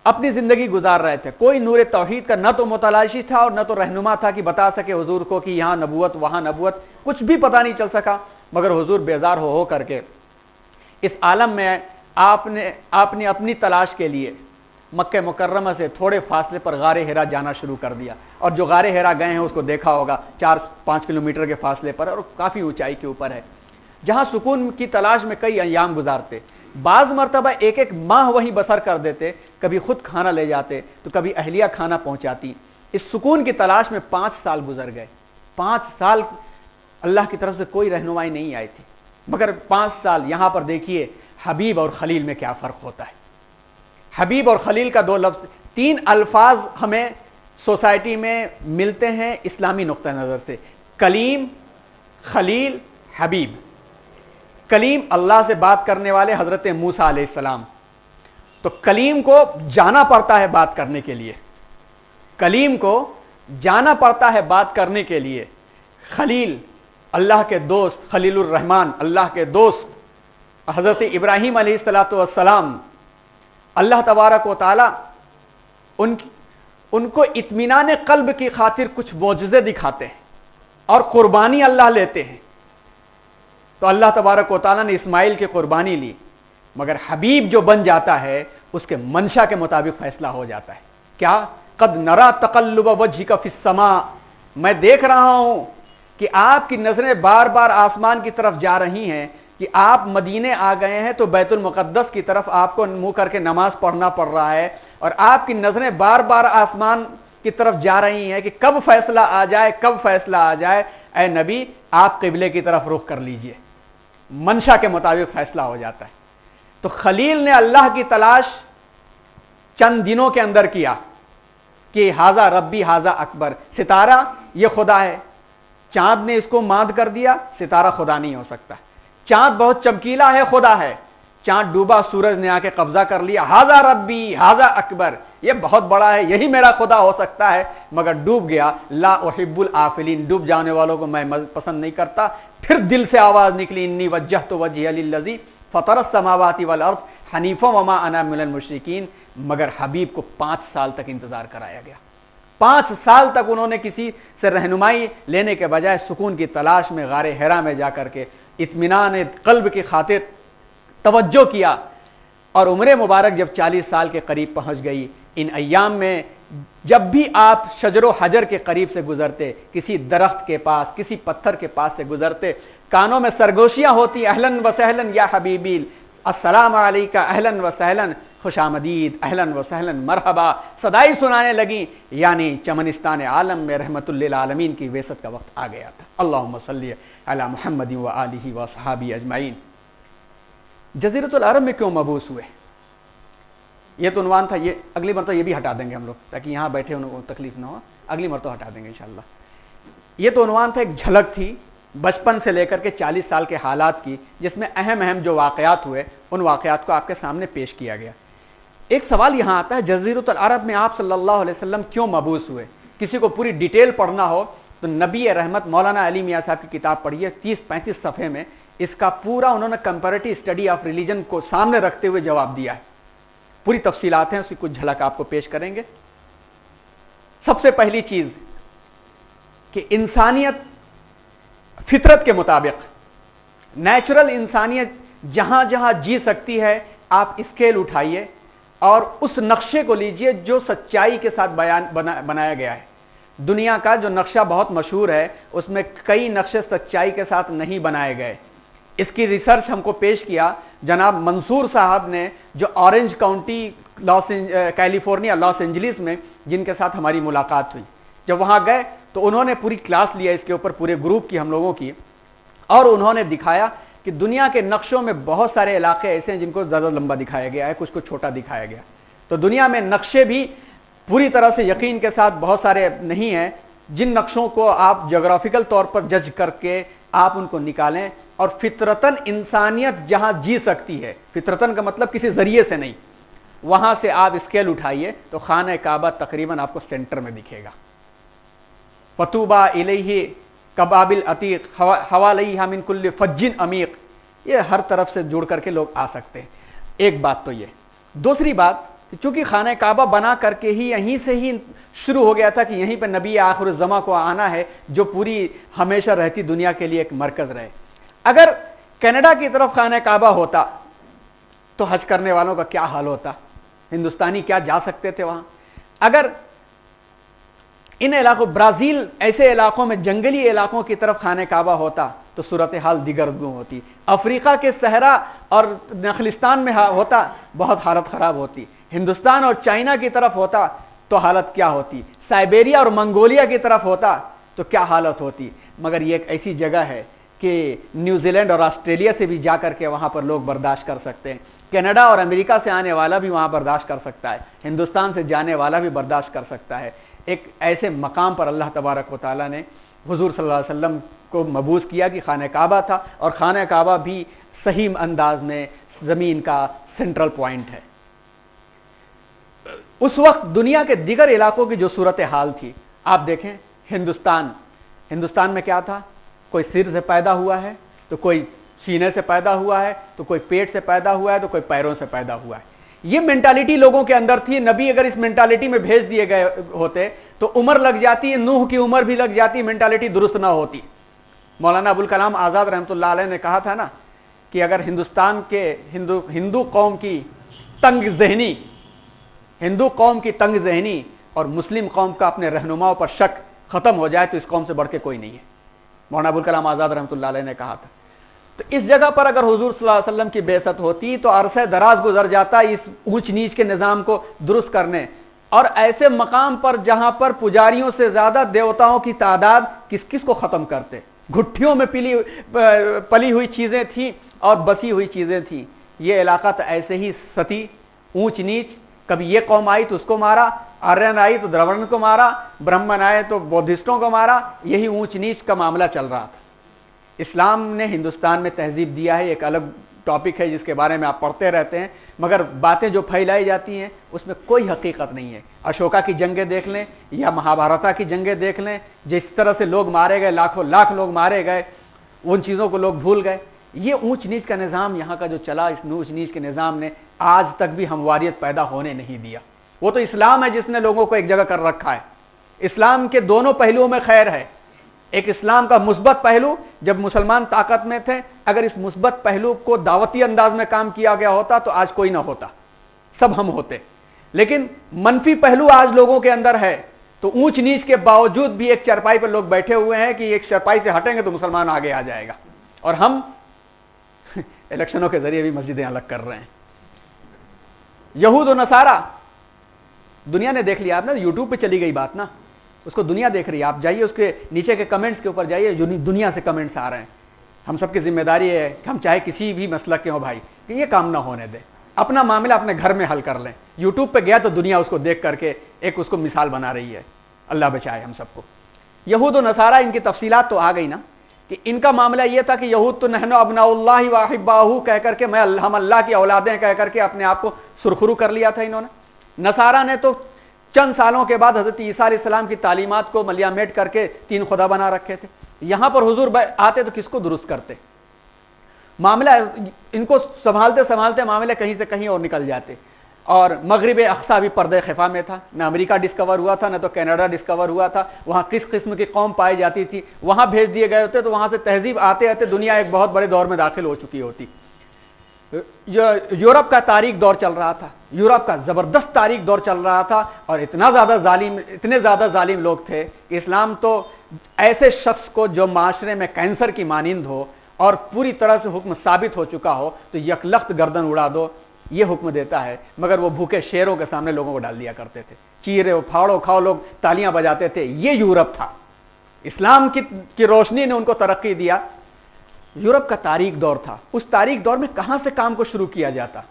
اپنی زندگی گزار رہے تھے۔ کوئی نور توحید کا نہ تو متلاشی تھا اور نہ تو رہنما تھا کہ بتا سکے حضور کو کہ یہاں نبوت وہاں نبوت، کچھ بھی پتہ نہیں چل سکا۔ مگر حضور بیزار ہو کر کے اس عالم میں آپ نے اپنی تلاش کے لیے مکہ مکرمہ سے تھوڑے فاصلے پر غار حرا جانا شروع کر دیا، اور جو غار حرا گئے ہیں اس کو دیکھا ہوگا، 4-5 کلومیٹر کے فاصلے پر اور کافی اونچائی کے اوپر ہے، جہاں سکون کی تلاش میں کئی ایام گزارتے۔ بعض مرتبہ ایک ماہ وہیں بسر کر دیتے، کبھی خود کھانا لے جاتے تو کبھی اہلیہ کھانا پہنچاتی۔ اس سکون کی تلاش میں 5 سال گزر گئے۔ 5 سال اللہ کی طرف سے کوئی رہنمائی نہیں آئی تھی، مگر 5 سال یہاں پر دیکھیے حبیب اور خلیل میں کیا فرق ہوتا ہے۔ حبیب اور خلیل کا 2 لفظ، 3 الفاظ ہمیں سوسائٹی میں ملتے ہیں اسلامی نقطہ نظر سے: کلیم، خلیل، حبیب۔ کلیم اللہ سے بات کرنے والے حضرت موسیٰ علیہ السلام، تو کلیم کو جانا پڑتا ہے بات کرنے کے لیے، کلیم کو جانا پڑتا ہے بات کرنے کے لیے۔ خلیل اللہ کے دوست، خلیل الرحمن اللہ کے دوست حضرت ابراہیم علیہ السلام، اللہ تبارک و تعالی ان کو اطمینان قلب کی خاطر کچھ معجزے دکھاتے ہیں اور قربانی اللہ لیتے ہیں۔ تو اللہ تبارک و تعالیٰ نے اسماعیل کی قربانی لی، مگر حبیب جو بن جاتا ہے اس کے منشا کے مطابق فیصلہ ہو جاتا ہے۔ کیا؟ قد نرا تقلب وجهک فی السماء، میں دیکھ رہا ہوں کہ آپ کی نظریں بار بار آسمان کی طرف جا رہی ہیں، کہ آپ مدینے آ گئے ہیں تو بیت المقدس کی طرف آپ کو منہ کر کے نماز پڑھنا پڑ رہا ہے، اور آپ کی نظریں بار بار آسمان کی طرف جا رہی ہیں کہ کب فیصلہ آ جائے، کب فیصلہ آ جائے۔ اے نبی، آپ قبلے کی طرف رخ کر لیجئے، منشا کے مطابق فیصلہ ہو جاتا ہے۔ تو خلیل نے اللہ کی تلاش چند دنوں کے اندر کیا کہ ہاذا ربی ہاذا اکبر، ستارہ یہ خدا ہے، چاند نے اس کو ماند کر دیا، ستارہ خدا نہیں ہو سکتا، چاند بہت چمکیلا ہے، خدا ہے، چاند ڈوبا، سورج نے آ کے قبضہ کر لیا، ہاذا ربی ہاذا اکبر، یہ بہت بڑا ہے، یہی میرا خدا ہو سکتا ہے، مگر ڈوب گیا۔ لا احب العافلین، ڈوب جانے والوں کو میں پسند نہیں کرتا۔ پھر دل سے آواز نکلی، انی وجہت وجہی للذی فطر السماوات والارض حنیفا وما انا من المشرکین، مگر حبیب کو 5 سال تک انتظار کرایا گیا۔ 5 سال تک انہوں نے کسی سے رہنمائی لینے کے بجائے سکون کی تلاش میں غار حرا میں جا کر کے اطمینان قلب کی خاطر توجہ کیا، اور عمر مبارک جب 40 سال کے قریب پہنچ گئی، ان ایام میں جب بھی آپ شجر و حجر کے قریب سے گزرتے، کسی درخت کے پاس، کسی پتھر کے پاس سے گزرتے، کانوں میں سرگوشیاں ہوتی، اہلاً و سہلاً یا حبیبی، السلام علیکہ اہلاً و سہلاً، خوش آمدید، اہلاً و سہلاً، مرحبا، صدائی سنانے لگیں، یعنی چمنستان عالم میں رحمت للعالمین کی ویست کا وقت آ گیا تھا۔ اللہم صلی علی محمد و آلہ و صحابہ اجمعین۔ جزیرۃ العرب میں کیوں مبعوث ہوئے؟ یہ تو عنوان تھا، یہ اگلی مرتبہ یہ بھی ہٹا دیں گے ہم لوگ، تاکہ یہاں بیٹھے ان کو تکلیف نہ ہو، اگلی مرتبہ ہٹا دیں گے انشاءاللہ۔ یہ تو عنوان تھا، ایک جھلک تھی بچپن سے لے کر کے 40 سال کے حالات کی، جس میں اہم جو واقعات ہوئے ان واقعات کو آپ کے سامنے پیش کیا گیا۔ ایک سوال یہاں آتا ہے، جزیرۃ العرب میں آپ صلی اللہ علیہ وسلم کیوں مبعوث ہوئے؟ کسی کو پوری ڈیٹیل پڑھنا ہو تو نبی رحمت مولانا علی میاں صاحب کی کتاب پڑھیے، 30-35 صفحے میں اس کا پورا انہوں نے کمپیریٹو اسٹڈی آف ریلیجن کو سامنے رکھتے ہوئے جواب دیا ہے۔ پوری تفصیلات ہیں، اس کی کچھ جھلک آپ کو پیش کریں گے۔ سب سے پہلی چیز کہ انسانیت فطرت کے مطابق، نیچرل انسانیت جہاں جہاں جی سکتی ہے، آپ اسکیل اٹھائیے اور اس نقشے کو لیجئے جو سچائی کے ساتھ بنایا گیا ہے۔ دنیا کا جو نقشہ بہت مشہور ہے، اس میں کئی نقشے سچائی کے ساتھ نہیں بنائے گئے۔ اس کی ریسرچ ہم کو پیش کیا جناب منصور صاحب نے، جو Orange County California Los Angeles میں، جن کے ساتھ ہماری ملاقات ہوئی۔ جب وہاں گئے تو انہوں نے پوری کلاس لیا اس کے اوپر، پورے گروپ کی، ہم لوگوں کی، اور انہوں نے دکھایا کہ دنیا کے نقشوں میں بہت سارے علاقے ایسے ہیں جن کو زیادہ لمبا دکھایا گیا ہے، کچھ کو چھوٹا دکھایا گیا۔ تو تو دنیا میں نقشے بھی پوری طرح سے یقین کے ساتھ بہت سارے نہیں ہیں، جن نقشوں کو آپ جغرافیکل طور پر جج کر کے آپ ان کو نکالیں، اور فطرتاً انسانیت جہاں جی سکتی ہے، فطرتاً کا مطلب کسی ذریعے سے نہیں، وہاں سے آپ اسکیل اٹھائیے تو خانہ کعبہ تقریباً آپ کو سینٹر میں دکھے گا۔ فتوبہ الیہ کبابل عتیق حوالیہ من کل فج عمیق، یہ ہر طرف سے جڑ کر کے لوگ آ سکتے ہیں۔ ایک بات تو یہ، دوسری بات چونکہ خانہ کعبہ بنا کر کے ہی یہیں سے ہی شروع ہو گیا تھا کہ یہیں پہ نبی آخر الزماں کو آنا ہے، جو پوری ہمیشہ رہتی دنیا کے لیے ایک مرکز رہے۔ اگر کینیڈا کی طرف خانہ کعبہ ہوتا تو حج کرنے والوں کا کیا حال ہوتا؟ ہندوستانی کیا جا سکتے تھے وہاں؟ اگر ان علاقوں برازیل ایسے علاقوں میں جنگلی علاقوں کی طرف خانہ کعبہ ہوتا تو صورتحال دیگر ہوتی، افریقہ کے صحرا اور نخلستان میں ہوتا بہت حالت خراب ہوتی، ہندوستان اور چائنا کی طرف ہوتا تو حالت کیا ہوتی، سائبیریا اور منگولیا کی طرف ہوتا تو کیا حالت ہوتی۔ مگر یہ ایک ایسی جگہ ہے کہ نیوزی لینڈ اور آسٹریلیا سے بھی جا کر کے وہاں پر لوگ برداشت کر سکتے ہیں، کینیڈا اور امریکہ سے آنے والا بھی وہاں برداشت کر سکتا ہے، ہندوستان سے جانے والا بھی برداشت کر سکتا ہے۔ ایک ایسے مقام پر اللہ تبارک و تعالیٰ نے حضور صلی اللہ علیہ وسلم کو مبعوث کیا کہ خانہ کعبہ تھا، اور خانہ کعبہ بھی صحیح انداز میں زمین کا سینٹرل پوائنٹ ہے۔ اس وقت دنیا کے دیگر علاقوں کی جو صورتحال تھی، آپ دیکھیں ہندوستان میں کیا تھا، کوئی سر سے پیدا ہوا ہے تو کوئی سینے سے پیدا ہوا ہے تو کوئی پیٹ سے پیدا ہوا ہے تو کوئی پیروں سے پیدا ہوا ہے۔ یہ مینٹالٹی لوگوں کے اندر تھی۔ نبی اگر اس مینٹالٹی میں بھیج دیے گئے ہوتے تو عمر لگ جاتی، نوح کی عمر بھی لگ جاتی، مینٹالٹی درست نہ ہوتی۔ مولانا ابوالکلام آزاد رحمۃ اللہ علیہ نے کہا تھا نا کہ اگر ہندوستان کے ہندو قوم کی تنگ ذہنی اور مسلم قوم کا اپنے رہنماؤں پر شک ختم ہو جائے تو اس قوم سے بڑھ کے کوئی نہیں ہے، مولانا ابوالکلام آزاد رحمۃ اللہ علیہ نے کہا تھا۔ تو اس جگہ پر اگر حضور صلی اللہ علیہ وسلم کی بعثت ہوتی تو عرصہ دراز گزر جاتا اس اونچ نیچ کے نظام کو درست کرنے، اور ایسے مقام پر جہاں پر پجاریوں سے زیادہ دیوتاؤں کی تعداد کس کو ختم کرتے، گھٹیوں میں پلی ہوئی چیزیں تھیں اور بسی ہوئی چیزیں تھیں۔ یہ علاقہ تو ایسے ہی ستی، اونچ نیچ، کبھی یہ قوم آئی تو اس کو مارا، آرین آئی تو درون کو مارا، برہمن آئے تو بودھسٹوں کو مارا، یہی اونچ نیچ کا معاملہ چل رہا تھا۔ اسلام نے ہندوستان میں تہذیب دیا ہے، ایک الگ ٹاپک ہے جس کے بارے میں آپ پڑھتے رہتے ہیں، مگر باتیں جو پھیلائی جاتی ہیں اس میں کوئی حقیقت نہیں ہے۔ اشوکا کی جنگیں دیکھ لیں یا مہابھارتا کی جنگیں دیکھ لیں، جس طرح سے لوگ مارے گئے، لاکھوں لاکھ لوگ مارے گئے، ان چیزوں کو لوگ بھول گئے۔ یہ اونچ نیچ کا نظام یہاں کا جو چلا، اس اونچ نیچ کے نظام نے آج تک بھی ہمواریت پیدا ہونے نہیں دیا۔ وہ تو اسلام ہے جس نے لوگوں کو ایک جگہ کر رکھا ہے۔ اسلام کے دونوں پہلوؤں میں خیر ہے، ایک اسلام کا مثبت پہلو جب مسلمان طاقت میں تھے، اگر اس مثبت پہلو کو دعوتی انداز میں کام کیا گیا ہوتا تو آج کوئی نہ ہوتا، سب ہم ہوتے۔ لیکن منفی پہلو آج لوگوں کے اندر ہے، تو اونچ نیچ کے باوجود بھی ایک چرپائی پر لوگ بیٹھے ہوئے ہیں کہ ایک چرپائی سے ہٹیں گے تو مسلمان آگے آ جائے گا، اور ہم الیکشنوں کے ذریعے بھی مسجدیں الگ کر رہے ہیں۔ یہود و نصارہ دنیا نے دیکھ لیا، آپ نے یوٹیوب پہ چلی گئی بات نا، اس کو دنیا دیکھ رہی ہے۔ آپ جائیے اس کے نیچے کے کمنٹس کے اوپر جائیے، دنیا سے کمنٹس آ رہے ہیں۔ ہم سب کی ذمہ داری ہے کہ ہم چاہے کسی بھی مسلک کے ہوں بھائی، کہ یہ کام نہ ہونے دیں، اپنا معاملہ اپنے گھر میں حل کر لیں۔ یوٹیوب پہ گیا تو دنیا اس کو دیکھ کر کے ایک اس کو مثال بنا رہی ہے۔ اللہ بچائے ہم سب کو۔ یہود و نصارہ ان کی تفصیلات تو آ گئی نا، کہ ان کا معاملہ یہ تھا کہ یہود تو نحن ابناء اللہ واحباہ کہہ کر کے، ہم اللہ کی اولادیں کہہ کر کے اپنے آپ کو سرخرو کر لیا تھا انہوں نے۔ نصارہ نے تو چند سالوں کے بعد حضرت عیسیٰ علیہ السلام کی تعلیمات کو ملیامیٹ کر کے تین خدا بنا رکھے تھے۔ یہاں پر حضور آتے تو کس کو درست کرتے؟ معاملہ ان کو سنبھالتے معاملے کہیں سے کہیں اور نکل جاتے۔ اور مغرب اقصیٰ بھی پردے خفا میں تھا، نہ امریکہ ڈسکور ہوا تھا، نہ تو کینیڈا ڈسکور ہوا تھا، وہاں کس قسم کی قوم پائی جاتی تھی، وہاں بھیج دیے گئے ہوتے تو وہاں سے تہذیب آتے آتے دنیا ایک بہت بڑے دور میں داخل ہو چکی ہوتی۔ یورپ کا تاریخ دور چل رہا تھا، یورپ کا زبردست تاریخ دور چل رہا تھا، اور اتنے زیادہ ظالم لوگ تھے کہ اسلام تو ایسے شخص کو جو معاشرے میں کینسر کی مانند ہو اور پوری طرح سے حکم ثابت ہو چکا ہو تو یکلخت گردن اڑا دو، یہ حکم دیتا ہے، مگر وہ بھوکے شیروں کے سامنے لوگوں کو ڈال دیا کرتے تھے، چیرے پھاڑو کھاؤ، لوگ تالیاں بجاتے تھے۔ یہ یورپ تھا، اسلام کی روشنی نے ان کو ترقی دیا۔ یورپ کا تاریخ دور تھا، اس تاریخ دور میں کہاں سے کام کو شروع کیا جاتا؟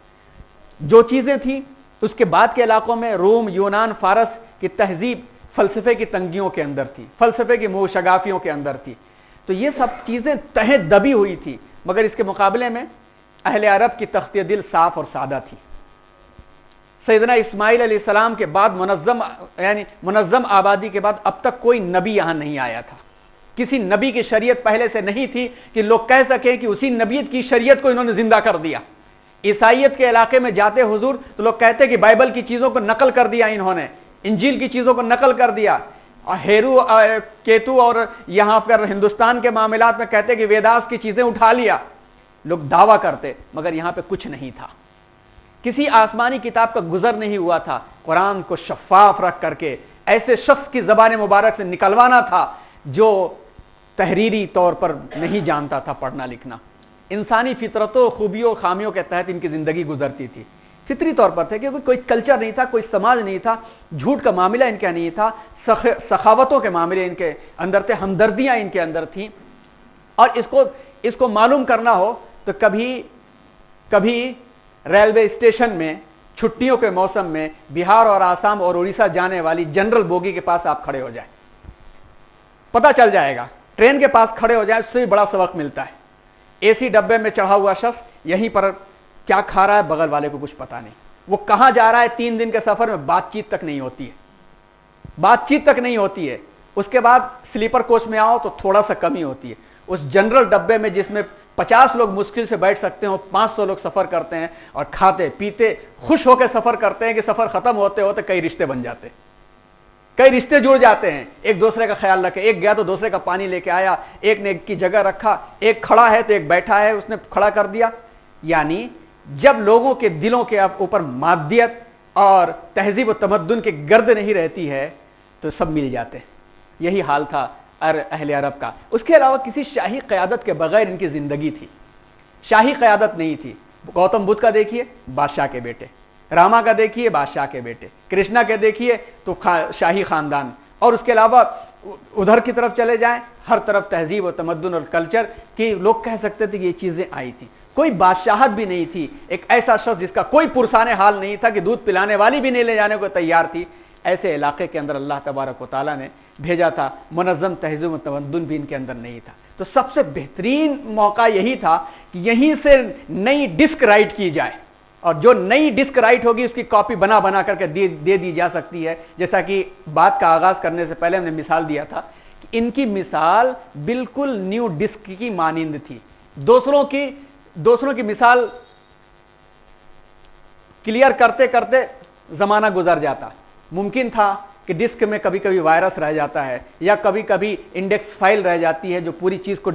جو چیزیں تھیں اس کے بعد کے علاقوں میں روم، یونان، فارس کی تہذیب فلسفے کی تنگیوں کے اندر تھی، فلسفے کی موہ شگافیوں کے اندر تھی. تو یہ سب چیزیں تہیں دبی ہوئی تھی، مگر اس کے مقابلے میں اہل عرب کی تخت دل صاف اور سادہ تھی. سیدنا اسماعیل علیہ السلام کے بعد منظم آبادی کے بعد اب تک کوئی نبی یہاں نہیں آیا تھا. کسی نبی کی شریعت پہلے سے نہیں تھی کہ لوگ کہہ سکیں کہ اسی نبی کی شریعت کو انہوں نے زندہ کر دیا. عیسائیت کے علاقے میں جاتے حضور تو لوگ کہتے کہ بائبل کی چیزوں کو نقل کر دیا انہوں نے، انجیل کی چیزوں کو نقل کر دیا. ہیرو کیتو اور یہاں پر ہندوستان کے معاملات میں کہتے کہ ویداس کی چیزیں اٹھا لیا. لوگ دعویٰ کرتے، مگر یہاں پہ کچھ نہیں تھا. کسی آسمانی کتاب کا گزر نہیں ہوا تھا. قرآن کو شفاف رکھ کر کے ایسے شخص کی زبان مبارک سے نکلوانا تھا جو تحریری طور پر نہیں جانتا تھا پڑھنا لکھنا. انسانی فطرتوں، خوبیوں، خامیوں کے تحت ان کی زندگی گزرتی تھی. فطری طور پر تھے کیونکہ کوئی کلچر نہیں تھا، کوئی سماج نہیں تھا، جھوٹ کا معاملہ ان کا نہیں تھا، سخاوتوں کے معاملے ان کے اندر تھے، ہمدردیاں ان کے اندر تھیں. اور اس کو معلوم کرنا ہو تو کبھی ریلوے اسٹیشن میں چھٹیوں کے موسم میں بہار اور آسام اور اڑیسہ جانے والی جنرل بوگی کے پاس آپ کھڑے ہو جائیں، پتہ چل جائے گا. ٹرین کے پاس کھڑے ہو جائیں، اس سے بھی بڑا سبق ملتا ہے. اے سی ڈبے میں چڑھا ہوا شخص یہیں پر کیا کھا رہا ہے بغل والے کو کچھ پتا نہیں، وہ کہاں جا رہا ہے. 3 دن کے سفر میں بات چیت تک نہیں ہوتی ہے. اس کے بعد سلیپر کوچ میں آؤ تو تھوڑا سا کمی ہوتی ہے. اس جنرل ڈبے میں جس میں 50 لوگ مشکل سے بیٹھ سکتے ہیں، 500 لوگ سفر کرتے ہیں اور کھاتے پیتے خوش ہو کے سفر کرتے ہیں کہ سفر ختم ہوتے ہوتے کئی رشتے بن جاتے ہیں، کئی رشتے جڑ جاتے ہیں. ایک دوسرے کا خیال رکھے، ایک گیا تو دوسرے کا پانی لے کے آیا، ایک نے ایک کی جگہ رکھا، ایک کھڑا ہے تو ایک بیٹھا ہے اس نے کھڑا کر دیا. یعنی جب لوگوں کے دلوں کے اوپر مادیت اور تہذیب و تمدن کی گرد نہیں رہتی ہے تو سب مل جاتے ہیں. یہی حال تھا اہل عرب کا. اس کے علاوہ کسی شاہی قیادت کے بغیر ان کی زندگی تھی. شاہی قیادت نہیں تھی. گوتم بدھ کا دیکھیے، بادشاہ کے بیٹے. راما کا دیکھیے، بادشاہ کے بیٹے. کرشنا کے دیکھیے تو شاہی خاندان. اور اس کے علاوہ ادھر کی طرف چلے جائیں، ہر طرف تہذیب و تمدن اور کلچر کی لوگ کہہ سکتے تھے کہ یہ چیزیں آئی تھیں. کوئی بادشاہت بھی نہیں تھی. ایک ایسا شخص جس کا کوئی پرسان حال نہیں تھا کہ دودھ پلانے والی بھی نہیں لے جانے کو تیار تھی، ایسے علاقے کے اندر اللہ تبارک و تعالیٰ نے بھیجا تھا. منظم تہذیب و تمدن بھی ان کے اندر نہیں تھا. تو سب سے بہترین موقع یہی تھا کہ یہیں سے نئی ڈسک رائٹ کی جائے، اور جو نئی ڈسک رائٹ ہوگی اس کی کاپی بنا کر کے دے دی جا سکتی ہے. جیسا کہ بات کا آغاز کرنے سے پہلے ہم نے مثال دیا تھا کہ ان کی مثال بالکل نیو ڈسک کی مانند تھی. دوسروں کی مثال کلیئر کرتے کرتے زمانہ گزر جاتا. ممکن تھا کہ ڈسک میں کبھی کبھی وائرس رہ جاتا ہے یا کبھی کبھی انڈیکس فائل رہ جاتی ہے جو پوری چیز کو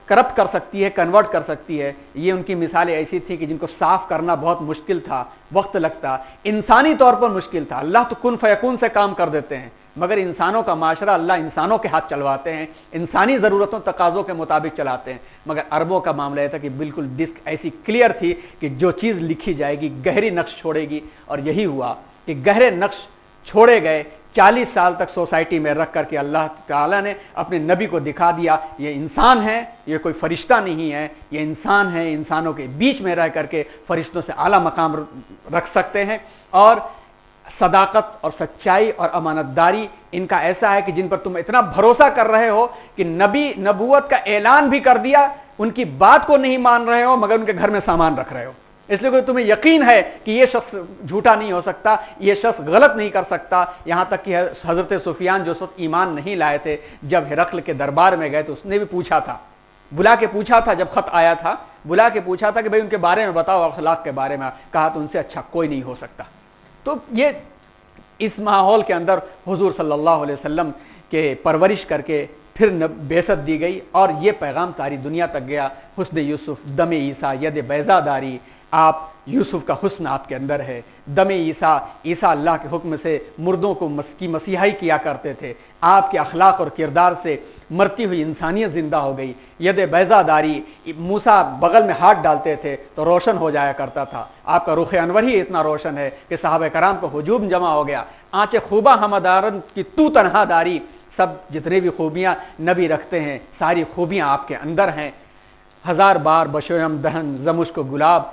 کرپٹ کر سکتی ہے، کنورٹ کر سکتی ہے. یہ ان کی مثالیں ایسی تھی کہ جن کو صاف کرنا بہت مشکل تھا، وقت لگتا، انسانی طور پر مشکل تھا. اللہ تو کن فیکون سے کام کر دیتے ہیں، مگر انسانوں کا معاشرہ اللہ انسانوں کے ہاتھ چلواتے ہیں، انسانی ضرورتوں تقاضوں کے مطابق چلاتے ہیں. مگر عربوں کا معاملہ یہ تھا کہ بالکل ڈسک ایسی کلیئر تھی کہ جو چیز لکھی جائے گی گہری نقش چھوڑے گی. اور یہی ہوا کہ گہرے نقش چھوڑے گئے. 40 سال تک سوسائٹی میں رکھ کر کے اللہ تعالیٰ نے اپنے نبی کو دکھا دیا یہ انسان ہے، یہ کوئی فرشتہ نہیں ہے، یہ انسان ہے. انسانوں کے بیچ میں رہ کر کے فرشتوں سے اعلیٰ مقام رکھ سکتے ہیں. اور صداقت اور سچائی اور امانت داری ان کا ایسا ہے کہ جن پر تم اتنا بھروسہ کر رہے ہو کہ نبی نبوت کا اعلان بھی کر دیا، ان کی بات کو نہیں مان رہے ہو مگر ان کے گھر میں سامان رکھ رہے ہو. اس لیے کہ تمہیں یقین ہے کہ یہ شخص جھوٹا نہیں ہو سکتا، یہ شخص غلط نہیں کر سکتا. یہاں تک کہ حضرت سفیان جو سب ایمان نہیں لائے تھے، جب ہرقل کے دربار میں گئے تو اس نے بھی پوچھا تھا، بلا کے پوچھا تھا. جب خط آیا تھا بلا کے پوچھا تھا کہ بھئی ان کے بارے میں بتاؤ، اخلاق کے بارے میں. کہا تو ان سے اچھا کوئی نہیں ہو سکتا. تو یہ اس ماحول کے اندر حضور صلی اللہ علیہ وسلم کے پرورش کر کے پھر بعثت دی گئی اور یہ پیغام ساری دنیا تک گیا. حسن یوسف دم عیسیٰ ید بیضا داری. آپ یوسف کا حسن آپ کے اندر ہے. دم عیسیٰ، عیسیٰ اللہ کے حکم سے مردوں کو کی مسیحائی کیا کرتے تھے. آپ کے اخلاق اور کردار سے مرتی ہوئی انسانیت زندہ ہو گئی. ید بیضا داری، موسیٰ بغل میں ہاتھ ڈالتے تھے تو روشن ہو جایا کرتا تھا. آپ کا رخ انور ہی اتنا روشن ہے کہ صحابہ کرام کو ہجوم جمع ہو گیا. آنچ خوبہ ہمدارن کی تو تنہا داری. سب جتنے بھی خوبیاں نبی رکھتے ہیں ساری خوبیاں آپ کے اندر ہیں. 1000 بار بشویم دہن زمش کو گلاب،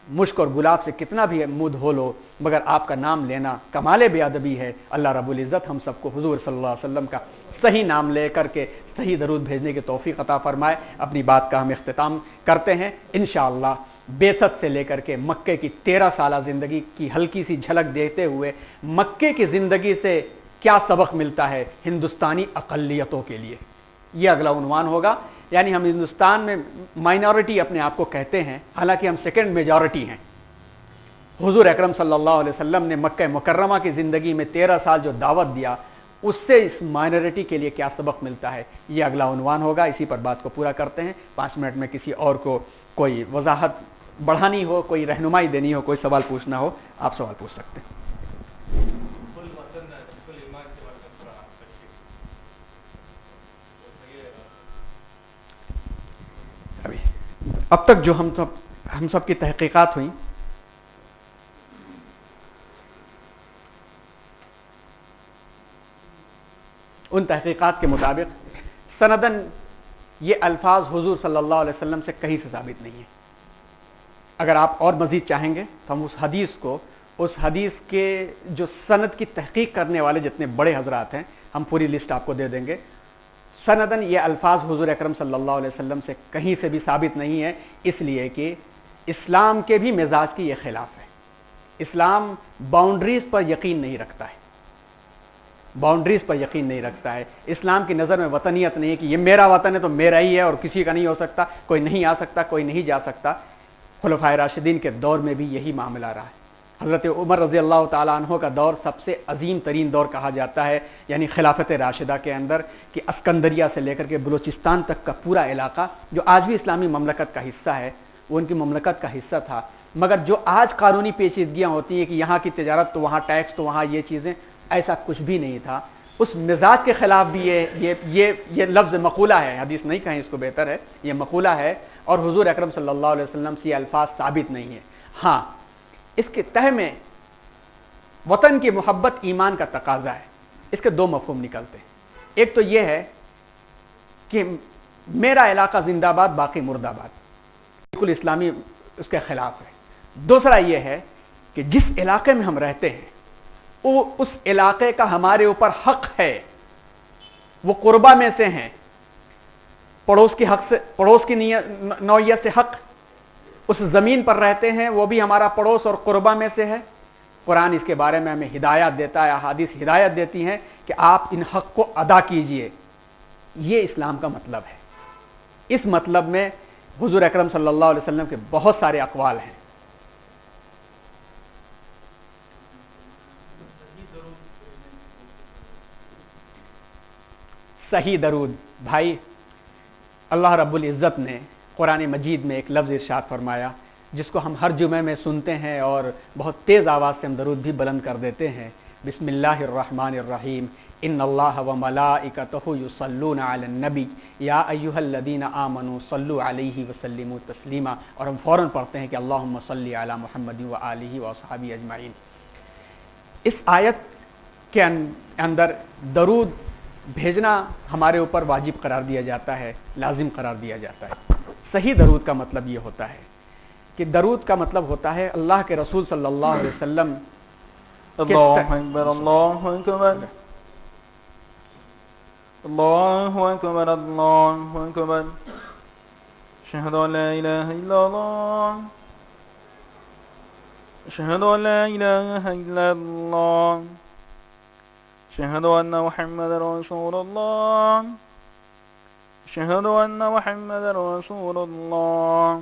مشک اور گلاب سے کتنا بھی منہ دھو لو مگر آپ کا نام لینا کمال بے ادبی ہے۔ اللہ رب العزت ہم سب کو حضور صلی اللہ علیہ وسلم کا صحیح نام لے کر کے صحیح درود بھیجنے کی توفیق عطا فرمائے۔ اپنی بات کا ہم اختتام کرتے ہیں انشاءاللہ بعثت سے لے کر کے مکے کی 13 سالہ زندگی کی ہلکی سی جھلک دیتے ہوئے مکے کی زندگی سے کیا سبق ملتا ہے ہندوستانی اقلیتوں کے لیے، یہ اگلا عنوان ہوگا۔ یعنی ہم ہندوستان میں مائنورٹی اپنے آپ کو کہتے ہیں، حالانکہ ہم سیکنڈ میجورٹی ہیں۔ حضور اکرم صلی اللہ علیہ وسلم نے مکہ مکرمہ کی زندگی میں 13 سال جو دعوت دیا، اس سے اس مائنورٹی کے لیے کیا سبق ملتا ہے، یہ اگلا عنوان ہوگا۔ اسی پر بات کو پورا کرتے ہیں۔ 5 منٹ میں کسی اور کو کوئی وضاحت بڑھانی ہو، کوئی رہنمائی دینی ہو، کوئی سوال پوچھنا ہو، آپ سوال پوچھ سکتے ہیں۔ اب تک جو ہم سب کی تحقیقات ہوئیں، ان تحقیقات کے مطابق سندن یہ الفاظ حضور صلی اللہ علیہ وسلم سے کہیں سے ثابت نہیں ہے۔ اگر آپ اور مزید چاہیں گے تو ہم اس حدیث کے جو سند کی تحقیق کرنے والے جتنے بڑے حضرات ہیں، ہم پوری لسٹ آپ کو دے دیں گے۔ سندن یہ الفاظ حضور اکرم صلی اللہ علیہ وسلم سے کہیں سے بھی ثابت نہیں ہے، اس لیے کہ اسلام کے بھی مزاج کی یہ خلاف ہے۔ اسلام باؤنڈریز پر یقین نہیں رکھتا ہے، باؤنڈریز پر یقین نہیں رکھتا ہے۔ اسلام کی نظر میں وطنیت نہیں ہے کہ یہ میرا وطن ہے تو میرا ہی ہے اور کسی کا نہیں ہو سکتا، کوئی نہیں آ سکتا، کوئی نہیں جا سکتا۔ خلفائے راشدین کے دور میں بھی یہی معاملہ رہا ہے۔ حضرت عمر رضی اللہ تعالیٰ عنہ کا دور سب سے عظیم ترین دور کہا جاتا ہے، یعنی خلافت راشدہ کے اندر، کہ اسکندریہ سے لے کر کے بلوچستان تک کا پورا علاقہ جو آج بھی اسلامی مملکت کا حصہ ہے، وہ ان کی مملکت کا حصہ تھا۔ مگر جو آج قانونی پیچیدگیاں ہوتی ہیں کہ یہاں کی تجارت تو وہاں ٹیکس تو وہاں یہ چیزیں، ایسا کچھ بھی نہیں تھا۔ اس مزاج کے خلاف بھی یہ لفظ مقولہ ہے، حدیث نہیں کہیں اس کو، بہتر ہے یہ مقولہ ہے، اور حضور اکرم صلی اللہ علیہ وسلم سے یہ الفاظ ثابت نہیں ہے۔ ہاں، اس کے تہ میں وطن کی محبت ایمان کا تقاضا ہے۔ اس کے 2 مفہوم نکلتے ہیں۔ ایک تو یہ ہے کہ میرا علاقہ زندہ باد باقی مردہ باد، بالکل اسلامی اس کے خلاف ہے۔ دوسرا یہ ہے کہ جس علاقے میں ہم رہتے ہیں وہ اس علاقے کا ہمارے اوپر حق ہے، وہ قربہ میں سے ہیں، پڑوس کی نوعیت سے حق، اس زمین پر رہتے ہیں وہ بھی ہمارا پڑوس اور قربہ میں سے ہے۔ قرآن اس کے بارے میں ہمیں ہدایت دیتا ہے، احادیث ہدایت دیتی ہیں کہ آپ ان حق کو ادا کیجئے۔ یہ اسلام کا مطلب ہے۔ اس مطلب میں حضور اکرم صلی اللہ علیہ وسلم کے بہت سارے اقوال ہیں۔ صحیح درود بھائی، اللہ رب العزت نے قرآن مجید میں ایک لفظ ارشاد فرمایا جس کو ہم ہر جمعے میں سنتے ہیں اور بہت تیز آواز سے ہم درود بھی بلند کر دیتے ہیں۔ بسم اللہ الرحمن الرحیم، ان اللہ و ملائکتہ یصلون علی النبی یا ایھا الذین آمنوا صلوا علیہ وسلموا تسلیما، اور ہم فوراً پڑھتے ہیں کہ اللہم صلی علی محمد و آلہ و اصحابہ اجمعین۔ اس آیت کے اندر درود بھیجنا ہمارے اوپر واجب قرار دیا جاتا ہے، لازم قرار دیا جاتا ہے۔ صحیح درود کا مطلب یہ ہوتا ہے کہ درود کا مطلب ہوتا ہے اللہ کے رسول صلی اللہ علیہ وسلم اللہ اکبر، اللہ اکبر، اللہ اکبر، اللہ اکبر، اشہد ان لا الہ الا اللہ، اشہد ان لا الہ الا اللہ، اشہد ان محمد رسول اللہ، اشہد ان محمد رسول اللہ،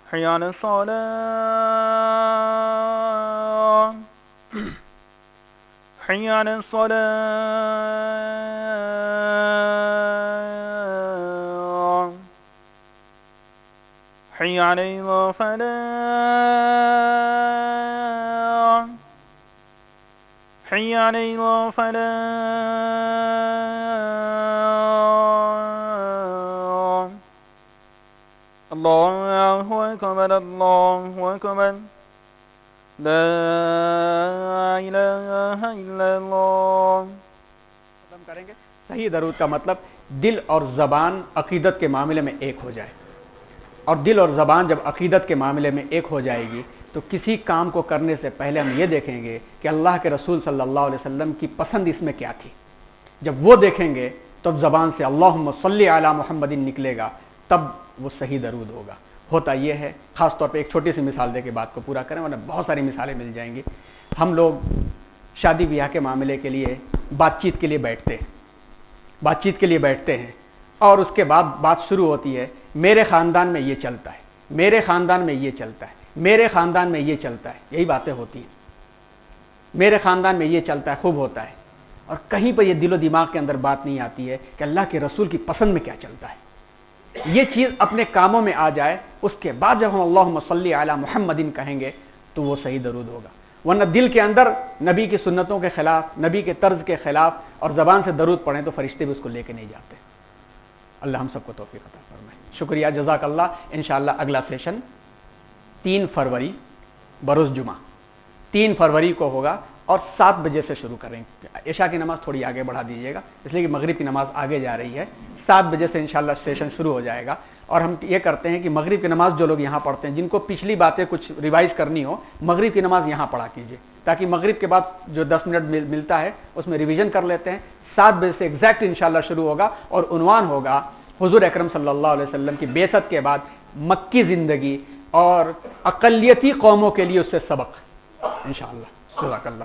حی علی الصلاة، حی علی الصلاة، حی علی الفلاح، حی علی الفلاح، اللہ اکبر، اللہ اکبر، لا الہ الا اللہ۔ ختم کریں گے۔ صحیح درود کا مطلب دل اور زبان عقیدت کے معاملے میں ایک ہو جائے۔ اور دل اور زبان جب عقیدت کے معاملے میں ایک ہو جائے گی تو کسی کام کو کرنے سے پہلے ہم یہ دیکھیں گے کہ اللہ کے رسول صلی اللہ علیہ وسلم کی پسند اس میں کیا تھی. جب وہ دیکھیں گے تب زبان سے اللہم صلی علی محمد نکلے گا, تب وہ صحیح درود ہوگا. ہوتا یہ ہے, خاص طور پہ ایک چھوٹی سی مثال دے کے بات کو پورا کریں, ورنہ بہت ساری مثالیں مل جائیں گی. ہم لوگ شادی بیاہ کے معاملے کے لیے بات چیت کے لیے بیٹھتے ہیں اور اس کے بعد بات شروع ہوتی ہے, میرے خاندان میں یہ چلتا ہے, میرے خاندان میں یہ چلتا ہے, میرے خاندان میں یہ چلتا ہے. یہی باتیں ہوتی ہیں, میرے خاندان میں یہ چلتا ہے, خوب ہوتا ہے. اور کہیں پہ یہ دل و دماغ کے اندر بات نہیں آتی ہے کہ اللہ کے رسول کی پسند میں کیا چلتا ہے. یہ چیز اپنے کاموں میں آ جائے, اس کے بعد جب ہم اللہم صلی علی محمد کہیں گے تو وہ صحیح درود ہوگا. ورنہ دل کے اندر نبی کی سنتوں کے خلاف, نبی کے طرز کے خلاف اور زبان سے درود پڑھیں تو فرشتے بھی اس کو لے کے نہیں جاتے. اللہ ہم سب کو توفیق عطا فرمائے. شکریہ, جزاک اللہ. انشاءاللہ اگلا سیشن 3 فروری بروز جمعہ 3 فروری کو ہوگا اور 7 بجے سے شروع کریں گے. عشاء کی نماز تھوڑی آگے بڑھا دیجیے گا, اس لیے کہ مغرب کی نماز آگے جا رہی ہے. 7 بجے سے انشاءاللہ سیشن شروع ہو جائے گا. اور ہم یہ کرتے ہیں کہ مغرب کی نماز جو لوگ یہاں پڑھتے ہیں, جن کو پچھلی باتیں کچھ ریوائز کرنی ہو, مغرب کی نماز یہاں پڑھا کیجیے, تاکہ مغرب کے بعد جو 10 منٹ ملتا ہے اس میں ریویژن کر لیتے ہیں. 7 بجے سے ایگزیکٹ انشاءاللہ شروع ہوگا اور عنوان ہوگا حضور اکرم صلی اللہ علیہ وسلم کی بعثت کے بعد مکی زندگی اور اقلیتی قوموں کے لیے اس سے سبق. انشاءاللہ. جزاک اللہ.